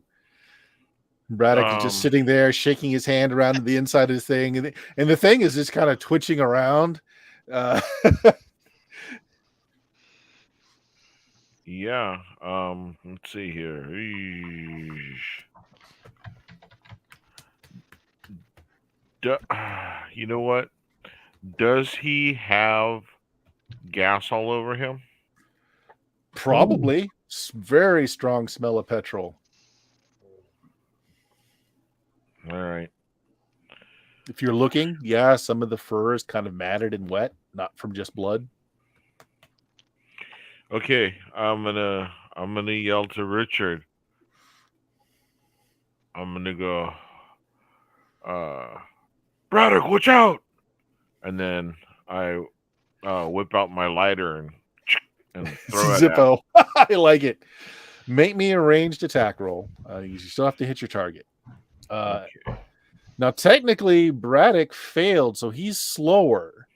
Braddock is just sitting there, shaking his hand around the inside of his thing, and the thing is just kind of twitching around. Yeah. Let's see here. You know what? Does he have gas all over him? Probably. Very strong smell of petrol. All right. If you're looking, yeah, some of the fur is kind of matted and wet, not from just blood. Okay, I'm gonna yell to Richard. I'm gonna go, Braddock, watch out! And then I whip out my lighter and throw it Zippo. I like it. Make me a ranged attack roll. You still have to hit your target. Okay. Now, technically, Braddock failed, so he's slower.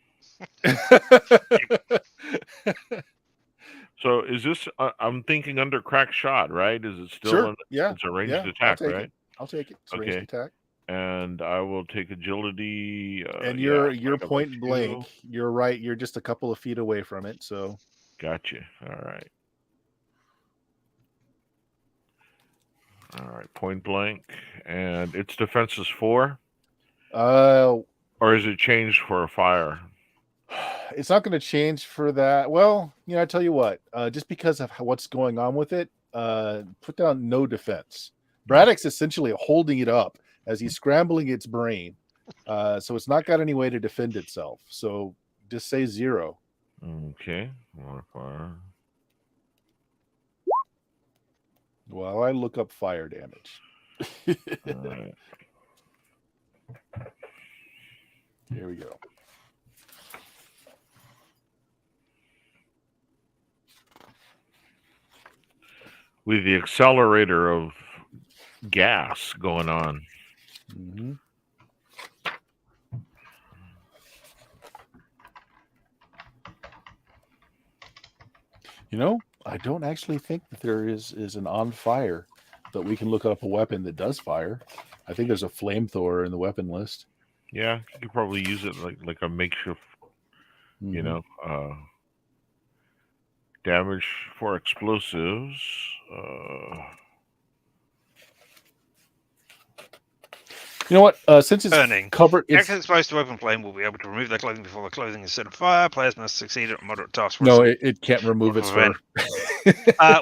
So is this? I'm thinking under crack shot, right? Is it still? Sure. Yeah. It's a ranged attack, right? I'll take it. It's a Okay. ranged attack. And I will take agility. And you're point blank. You're right. You're just a couple of feet away from it. So. Gotcha. All right. All right. Point blank, and its defense is 4. Or is it changed for a fire? It's not going to change for that. Well, I tell you what. Just because of what's going on with it, put down no defense. Braddock's essentially holding it up as he's scrambling its brain. So it's not got any way to defend itself. So just say 0. Okay. Modifier. Well, I look up fire damage. All right. Here we go. with the accelerator of gas going on. Mm-hmm. You know, I don't actually think that there is an on fire, but we can look up a weapon that does fire. I think there's a flamethrower in the weapon list. Yeah, you could probably use it like a makeshift, you Mhm. know, damage for explosives. You know what? Since it's Burning. covered, it's Characters exposed to open flame will be able to remove their clothing before the clothing is set on fire. Players must succeed at a moderate task. no, it can't remove its fur.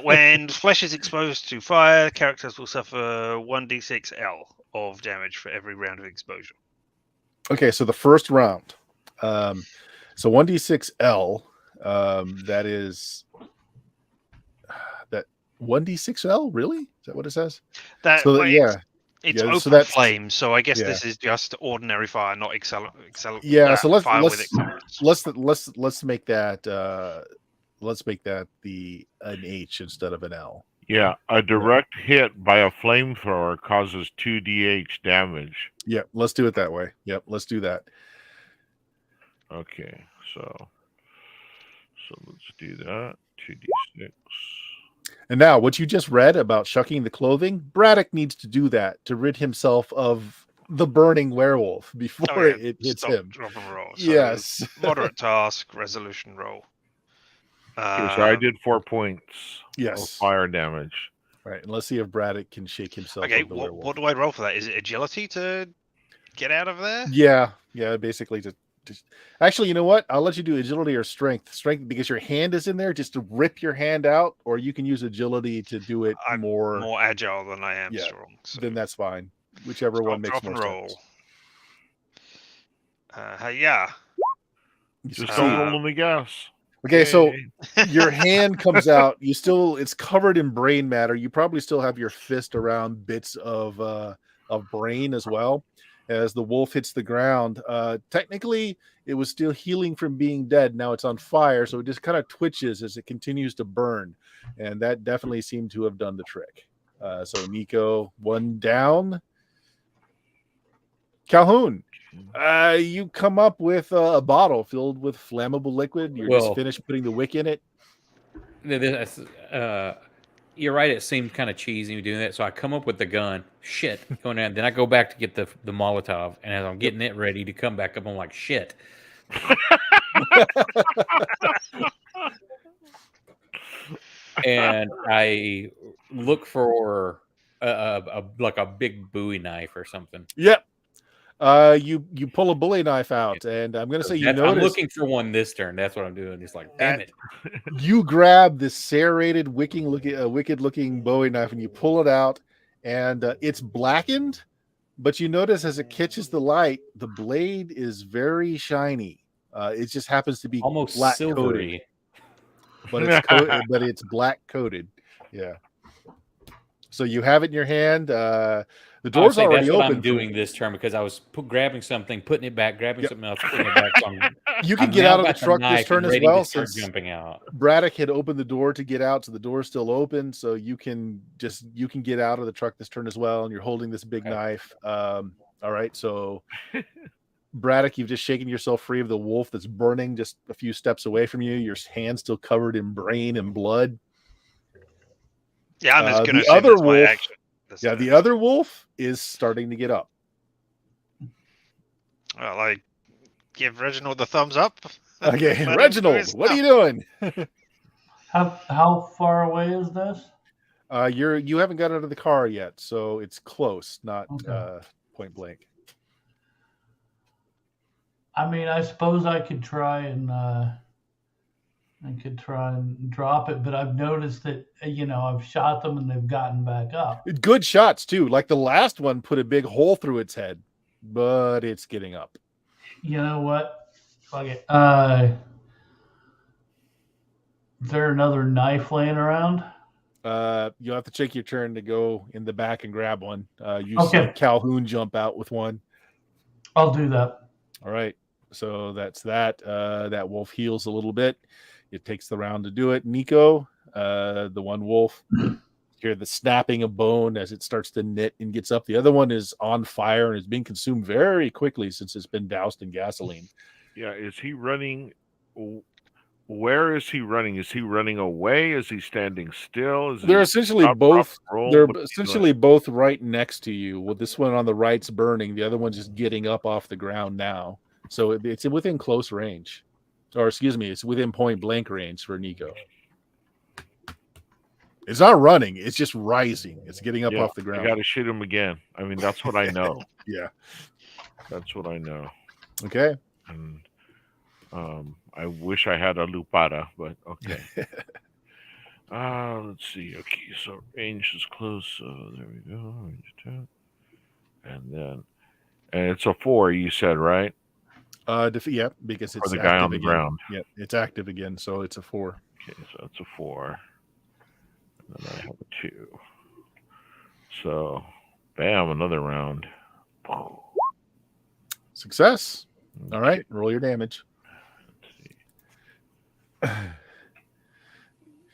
When flesh is exposed to fire, characters will suffer 1d6L of damage for every round of exposure. Okay, so the first round, so 1d6L, that is that 1d6L. Really? Is that what it says? That So well, yeah, it's yeah, open so that's- flame, so I guess yeah. this is just ordinary fire, not Yeah, so let's- fire let's- with accelerants. let's make that an H instead of an L. Yeah, a direct hit by a flamethrower causes 2d8 damage. Yep, let's do it that way. Yep, let's do that. Okay, so let's do that. 2d6. And now, what you just read about shucking the clothing, Braddock needs to do that to rid himself of the burning werewolf before it hits Stop, him. drop, and roll. So Yes. moderate task, resolution roll. Okay, so I did 4 points of Yes. fire damage. Right, and let's see if Braddock can shake himself Okay, of the what werewolf. do I roll for that? Is it agility to get out of there? Yeah, basically to actually, you know what? I'll let you do agility or strength. Strength because your hand is in there, just to rip your hand out, or you can use agility to do it I'm more. More agile than I am Yeah, strong. So Then that's fine. Whichever one makes drop more and roll. sense. Yeah. You Just succeed. don't roll in the gas. Okay, so Yay. your hand comes out. It's covered in brain matter. You probably still have your fist around bits of brain as well. As the wolf hits the ground, technically it was still healing from being dead. Now it's on fire, so it just kind of twitches as it continues to burn, and that definitely seemed to have done the trick. So Nico, one down. Calhoun, you come up with a bottle filled with flammable liquid. You're just finished putting the wick in it. You're right. It seemed kind of cheesy doing that. So I come up with the gun. Shit, going down. Then I go back to get the Molotov, and as I'm getting it ready to come back up, I'm like, shit. And I look for like a big Bowie knife or something. Yep. You pull a Bowie knife out, and I'm going to say you notice. I'm looking for one this turn. That's what I'm doing. It's like, damn it. You grab this serrated, wicked-looking Bowie knife, and you pull it out, and it's blackened. But you notice as it catches the light, the blade is very shiny. It just happens to be almost black silvery, coated, but it's black coated. Yeah. So you have it in your hand. The door's already that's open. What I'm doing this turn because I was grabbing something, putting it back, grabbing something else, putting it back. So you can get out of the truck this turn as well, since jumping out. Braddock had opened the door to get out, so the door's still open. So you can get out of the truck this turn as well, and you're holding this big knife. All right, so Braddock, you've just shaken yourself free of the wolf that's burning just a few steps away from you. Your hand's still covered in brain and blood. Yeah, I'm just going to the other my wolf. action. Yeah, the other wolf is starting to get up. Well, I give Reginald the thumbs up. Okay, Reginald, what are you doing? How far away is this? You haven't got out of the car yet, so it's close, not point blank. I mean, I suppose I could try and drop it, but I've noticed that I've shot them and they've gotten back up. Good shots too. Like the last one put a big hole through its head, but it's getting up. You know what? Fuck it. Is there another knife laying around? You'll have to take your turn to go in the back and grab one. You Okay. see Calhoun jump out with one. I'll do that. All right. So that's that. That wolf heals a little bit. It takes the round to do it. Nico, the one wolf. hear the snapping of bone as it starts to knit and gets up. The other one is on fire and is being consumed very quickly since it's been doused in gasoline. Yeah, is he running? Where is he running? Is he running away? Is he standing still? Is They're he essentially stop, both. drop, roll? They're What's he doing? essentially both right next to you. Well, this one on the right's burning. The other one's just getting up off the ground now. So it's within close range, or excuse me, it's within point blank range for Nico. It's not running; it's just rising. It's getting up Yeah, off the I ground. got to shoot him again. I mean, that's what I know. Yeah. That's what I know. Okay. And I wish I had a lupada, but okay. Let's see. Okay, so range is close. So there we go. Range attack. And it's a 4. You said, right? Yeah, because For it's the guy active on the again. ground. Yeah, it's active again, so it's a 4. Okay, so that's a 4. And then I have a 2. So, bam, another round. Success. All Okay, right, roll your damage. let's see.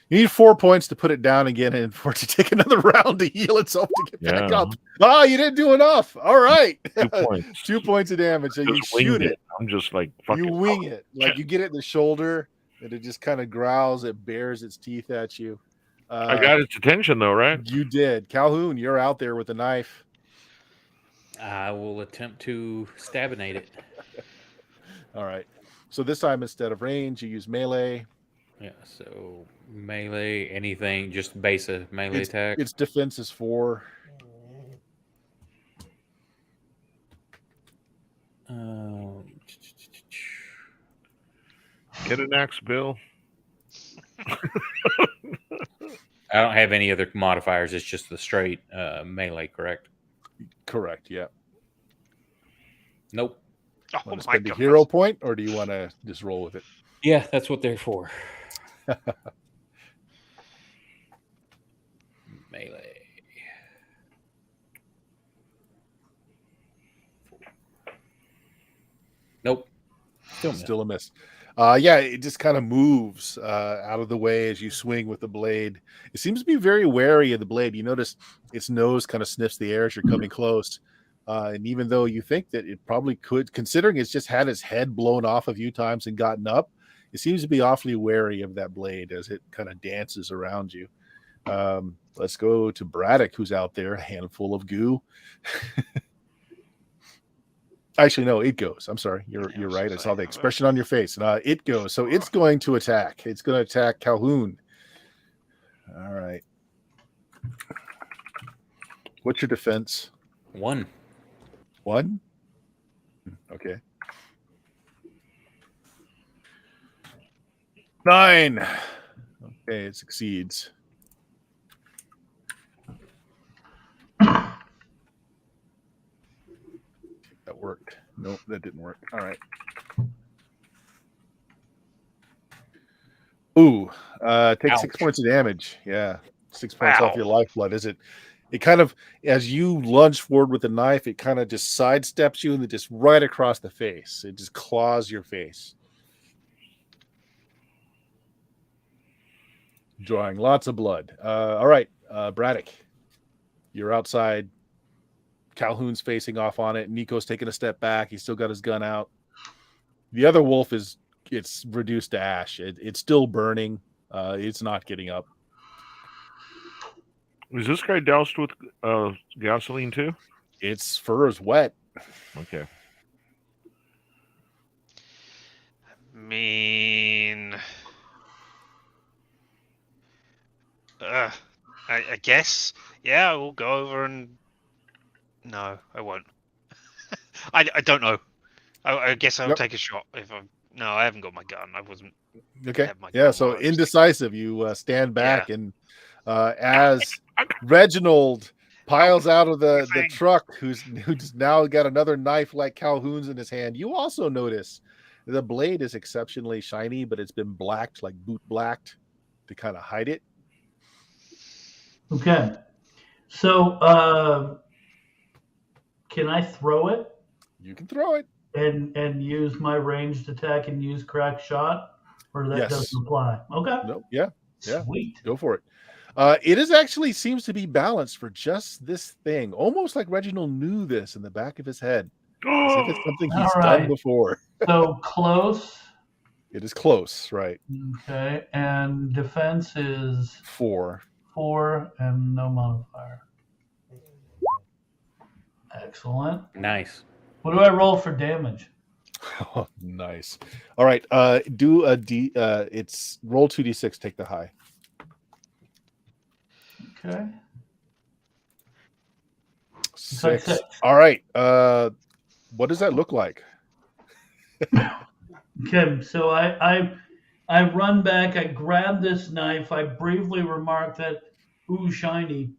You need 4 points to put it down again and for it to take another round to heal itself to get back Yeah. up. Oh, you didn't do enough. All right. 2 points. 2 points of damage. So you Just winged shoot it. I'm just like You fucking. wing it. Like you get it in the shoulder and it just kind of growls. It bares its teeth at you. I got its attention though, right? You did. Calhoun, you're out there with a knife. I will attempt to stabinate it. All right. So this time instead of range, you use melee. Yeah, so melee, anything, just base a melee attack. Its defense is 4. Get an axe, Bill. I don't have any other modifiers. It's just the straight melee, correct? Correct. Yeah. Nope. Oh Want to my spend a god. hero point, or do you want to just roll with it? Yeah, that's what they're for. Melee. Nope. Still a miss. Yeah, it just kind of moves out of the way as you swing with the blade. It seems to be very wary of the blade. You notice its nose kind of sniffs the air as you're coming close. And even though you think that it probably could, considering it's just had its head blown off a few times and gotten up, it seems to be awfully wary of that blade as it kind of dances around you. Let's go to Braddock, who's out there, a handful of goo. Actually, no, it goes. I'm sorry. You're right. I saw the expression on your face. And it goes. So it's going to attack. It's going to attack Calhoun. All right. What's your defense? 1. 1? Okay. 9. Okay, it succeeds. That worked. Nope, that didn't work. All right. Ooh, take Ouch. 6 points of damage. Yeah, 6 points off your lifeblood. Is it? It kind of, as you lunge forward with the knife, it kind of just sidesteps you and then just right across the face. It just claws your face, drawing lots of blood. All right, Braddock, you're outside. Calhoun's facing off on it. Nico's taking a step back. He's still got his gun out. The other wolf it's reduced to ash. It's still burning. It's not getting up. Is this guy doused with gasoline too? Its fur is wet. Okay. I guess. Yeah, I will go over and. No, I won't. I don't know. I guess I'll take a shot if I. No, I haven't got my gun. I wasn't. Okay. Yeah. So indecisive. You stand back, and as Reginald piles out of the truck, who's now got another knife like Calhoun's in his hand, you also notice the blade is exceptionally shiny, but it's been blacked, like boot blacked, to kind of hide it. Okay. So, can I throw it? You can throw it. And use my ranged attack and use crack shot? Or that doesn't apply? Okay. No, yeah. Sweet. Go for it. It actually seems to be balanced for just this thing, almost like Reginald knew this in the back of his head, as if it's something he's All done right. before. So close. It is close, right? Okay. And defense is 4. 4 and no modifier. Excellent. Nice. What do I roll for damage? Oh, nice. All right. Do a D. It's roll 2d6. Take the high. Okay. 6. 6. All right. What does that look like? Okay. So I run back. I grab this knife. I briefly remark that, ooh, shiny.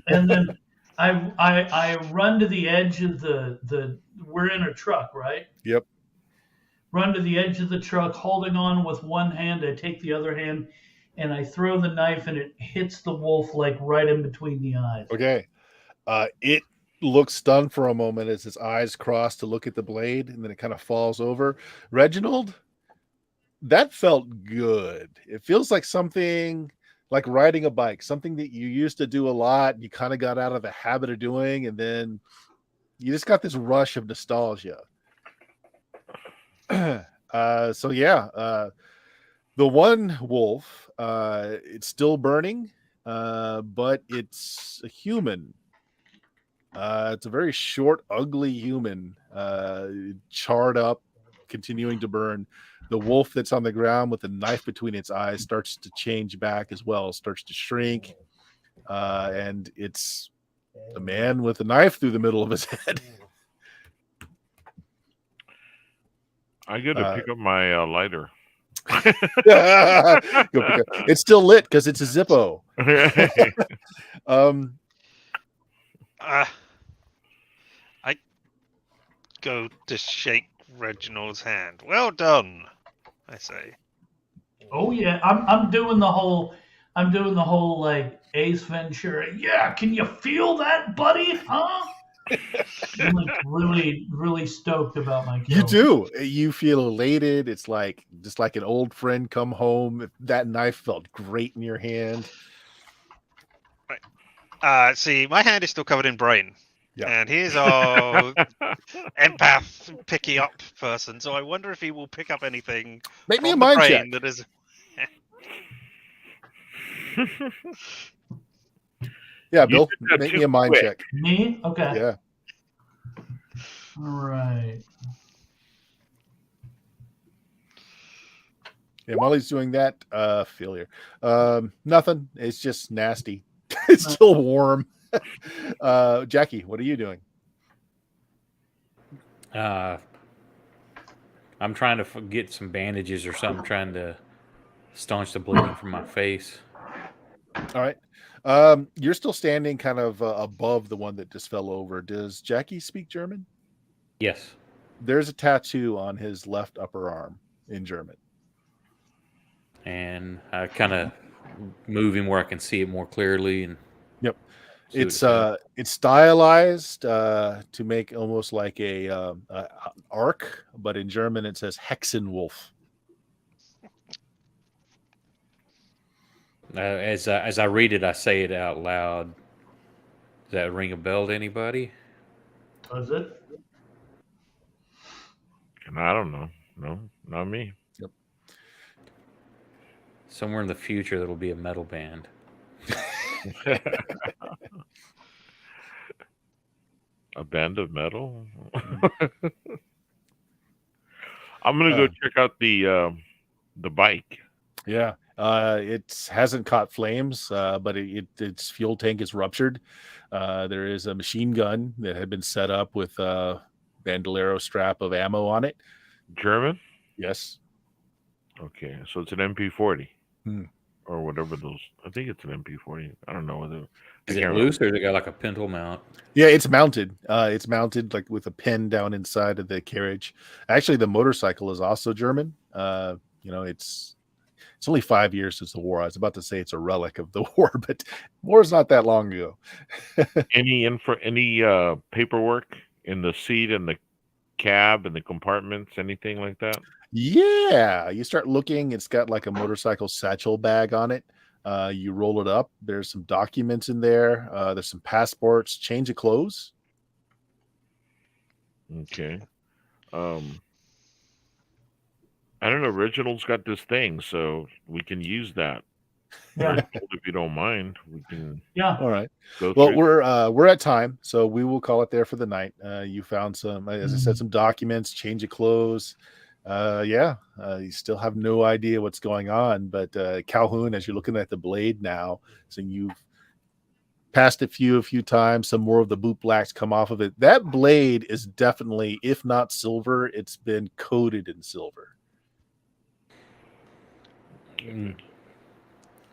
And then I run to the edge of the. We're in a truck, right? Yep. Run to the edge of the truck, holding on with one hand. I take the other hand, and I throw the knife, and it hits the wolf like right in between the eyes. Okay. It looks stunned for a moment as its eyes cross to look at the blade, and then it kind of falls over. Reginald, that felt good. It feels like something like riding a bike, something that you used to do a lot, and you kind of got out of the habit of doing, and then you just got this rush of nostalgia. So yeah, the one wolf, it's still burning, but it's a human. It's a very short, ugly human, charred up, continuing to burn. The wolf that's on the ground with the knife between its eyes starts to change back as well, starts to shrink, and it's the man with the knife through the middle of his head. I got to pick up my lighter. It's still lit because it's a Zippo. I go to shake Reginald's hand. Well done, I say. Oh yeah, I'm doing the whole like Ace Ventura. Yeah, can you feel that, buddy? Huh? I'm like really stoked about my kill. You do. You feel elated. It's like just like an old friend come home. That knife felt great in your hand. See, my hand is still covered in brain. Yeah. And here's our empath picky up person. So I wonder if he will pick up anything Make me a from the mind brain check. that is. Yeah, You Bill, did that make too me a mind quick. check. Me? Okay. Yeah. All right. And while he's doing that, failure. Nothing. It's just nasty. It's still warm. Jackie, what are you doing? I'm trying to get some bandages or something, trying to staunch the bleeding from my face. All right. You're still standing kind of above the one that just fell over. Does Jackie speak German? Yes. There's a tattoo on his left upper arm in German. And I kind of move him where I can see it more clearly. And Yep. see what It's it says. it's stylized to make almost like a arc, but in German it says Hexenwolf. As I read it, I say it out loud. Does that ring a bell to anybody? Was it? I don't know. No, not me. Somewhere in the future, there'll be a metal band. A band of metal. I'm gonna go check out the bike. Yeah. It hasn't caught flames, but its fuel tank is ruptured. There is a machine gun that had been set up with a bandolero strap of ammo on it. German? Yes. Okay, so it's an MP40 Hmm. or whatever those. I think it's an MP40. I don't know whether. Is it loose or has it got like a pintle mount? Yeah, it's mounted. It's mounted like with a pin down inside of the carriage. Actually, the motorcycle is also German. It's only 5 years since the war. I was about to say it's a relic of the war, but war's not that long ago. Any paperwork in the seat and the cab and the compartments, anything like that? Yeah, you start looking. It's got like a motorcycle satchel bag on it. You roll it up. There's some documents in there. There's some passports, change of clothes. Okay. I don't know. Reginald's got this thing, so we can use that. Yeah. Reginald, if you don't mind, we can Yeah. All right. go Well, through. we're at time, so we will call it there for the night. You found some, as I said, some documents, change of clothes. You still have no idea what's going on, but Calhoun, as you're looking at the blade now, so you've passed it a few times, some more of the boot blacks come off of it. That blade is definitely, if not silver, it's been coated in silver.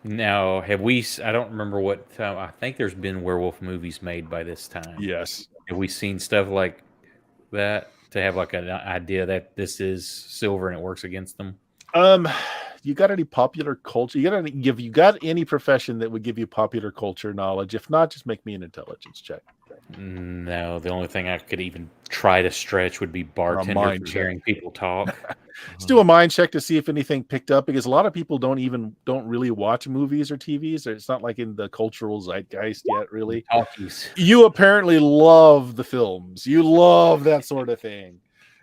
Now, have we? I don't remember what time. I think there's been werewolf movies made by this time. Yes. Have we seen stuff like that to have like an idea that this is silver and it works against them? You got any popular culture? You got any profession that would give you popular culture knowledge? If not, just make me an intelligence check. No, the only thing I could even try to stretch would be bartender mind for check. hearing people talk. Let's do a mind check to see if anything picked up, because a lot of people don't really watch movies or TVs. It's not like in the cultural zeitgeist yet, really. Talkies. You apparently love the films. You love that sort of thing.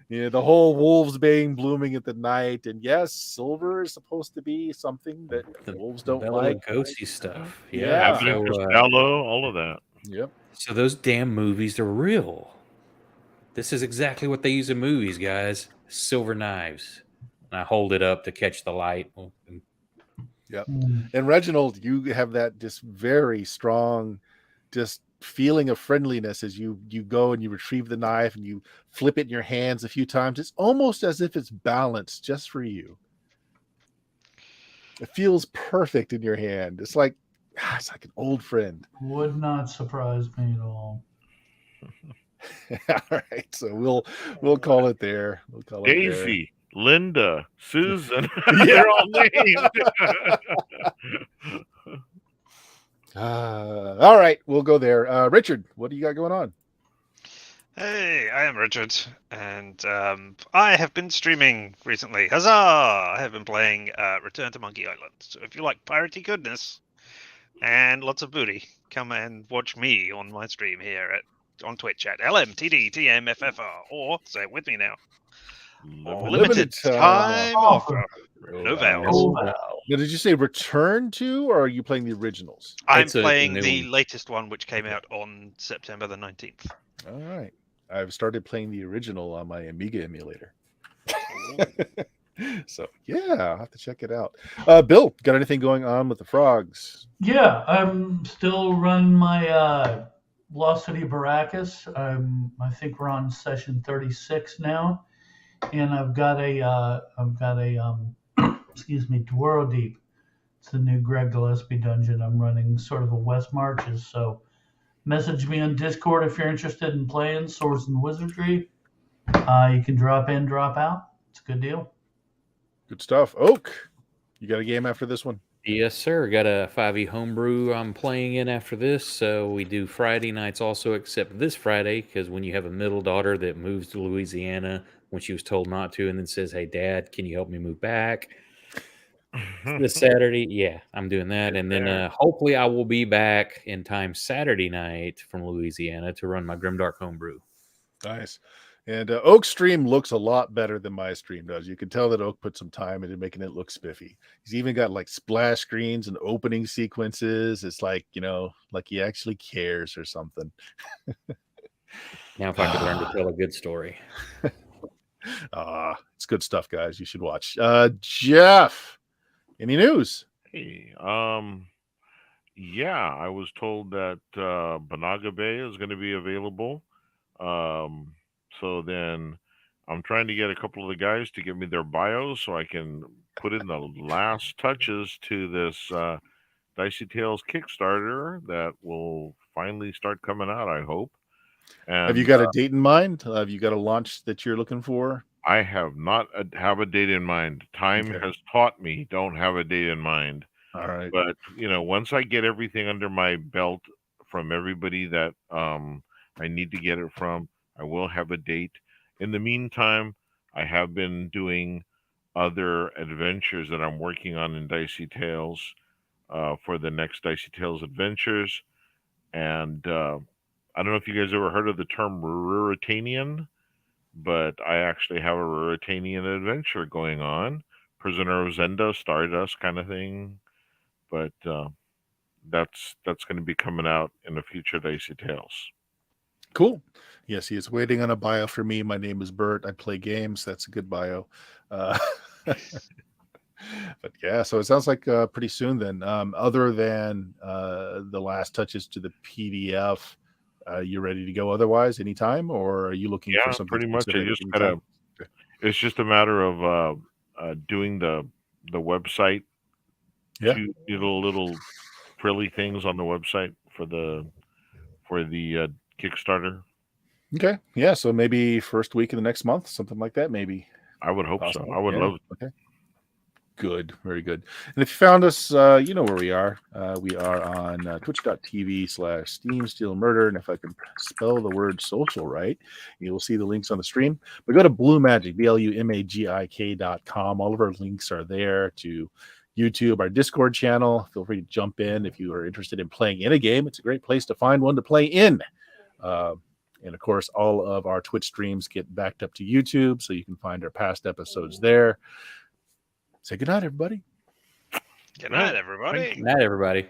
Yeah, the whole wolves being blooming at the night, and yes, silver is supposed to be something that The wolves don't Bela like. Lugosi stuff. Yeah. Yeah. Abbott and So, Costello, all of that. Yep. so those damn movies are real. This is exactly what they use in movies, guys. Silver knives. And I hold it up to catch the light. Yep. And Reginald, you have that just very strong, just feeling of friendliness as you go and you retrieve the knife and you flip it in your hands a few times. It's almost as if it's balanced just for you. It feels perfect in your hand. It's like an old friend. Would not surprise me at all. All right, so we'll call it there. We'll call it there. Daisy, Linda, Susan. Yeah. They're all named. All right, we'll go there. Richard, what do you got going on? Hey, I am Richard, and I have been streaming recently. Huzzah! I have been playing Return to Monkey Island. So if you like piratey goodness and lots of booty, come and watch me on my stream here on Twitch at LMTDTMFFR, or say it with me now. Limited time offer. No vowels. Now, did you say return to, or are you playing the originals? I'm It's a playing new the one. latest one, which came out on September the 19th. All right. I've started playing the original on my Amiga emulator. So, yeah, I'll have to check it out. Bill, got anything going on with the frogs? Yeah, I'm still running my Lost City Baracus. I think we're on session 36 now, and I've got a excuse me, Dwaro Deep. It's the new Greg Gillespie dungeon. I'm running sort of a West Marches, so message me on Discord if you're interested in playing Swords and Wizardry. You can drop in, drop out. It's a good deal. Good stuff. Oak, you got a game after this one? Yes, sir. Got a 5e homebrew I'm playing in after this. So we do Friday nights also, except this Friday, because when you have a middle daughter that moves to Louisiana when she was told not to, and then says, "Hey, Dad, can you help me move back?" This Saturday, yeah, I'm doing that. And then hopefully I will be back in time Saturday night from Louisiana to run my Grimdark homebrew. Nice. And Oak's stream looks a lot better than my stream does. You can tell that Oak put some time into making it look spiffy. He's even got like splash screens and opening sequences. It's like, like he actually cares or something. Now if I could learn to tell a good story. It's good stuff, guys. You should watch. Jeff, any news? Hey, yeah, I was told that Banaga Bay is going to be available. So then I'm trying to get a couple of the guys to give me their bios so I can put in the last touches to this Dicey Tales Kickstarter that will finally start coming out, I hope. And have you got a date in mind? Have you got a launch that you're looking for? I have not have a date in mind. Time has taught me don't have a date in mind. All right. But, once I get everything under my belt from everybody that I need to get it from, I will have a date. In the meantime, I have been doing other adventures that I'm working on in Dicey Tales. for the next Dicey Tales adventures. And I don't know if you guys ever heard of the term Ruritanian, but I actually have a Ruritanian adventure going on. Prisoner of Zenda, Stardust kind of thing. But that's going to be coming out in the future Dicey Tales. Cool. Yes, he is waiting on a bio for me. My name is Bert. I play games. That's a good bio. But yeah, so it sounds like pretty soon then. Other than the last touches to the PDF, you ready to go otherwise anytime, or are you looking for Yeah, something pretty much. I specific just anytime? gotta. It's just a matter of doing the website. Yeah. Two little frilly things on the website for the Kickstarter. Okay. Yeah. So maybe first week of the next month, something like that, maybe. I would hope so. Possible. I would Yeah. love it. Okay. Good. Very good. And if you found us, you know where we are. We are on twitch.tv/Steam Steel Murder. And if I can spell the word social right, you will see the links on the stream. But go to Blue Magic, BLUMAGIK.com. All of our links are there to YouTube, our Discord channel. Feel free to jump in if you are interested in playing in a game. It's a great place to find one to play in. And of course, all of our Twitch streams get backed up to YouTube, so you can find our past episodes there. Say goodnight, everybody. Good night, everybody. Good night, everybody.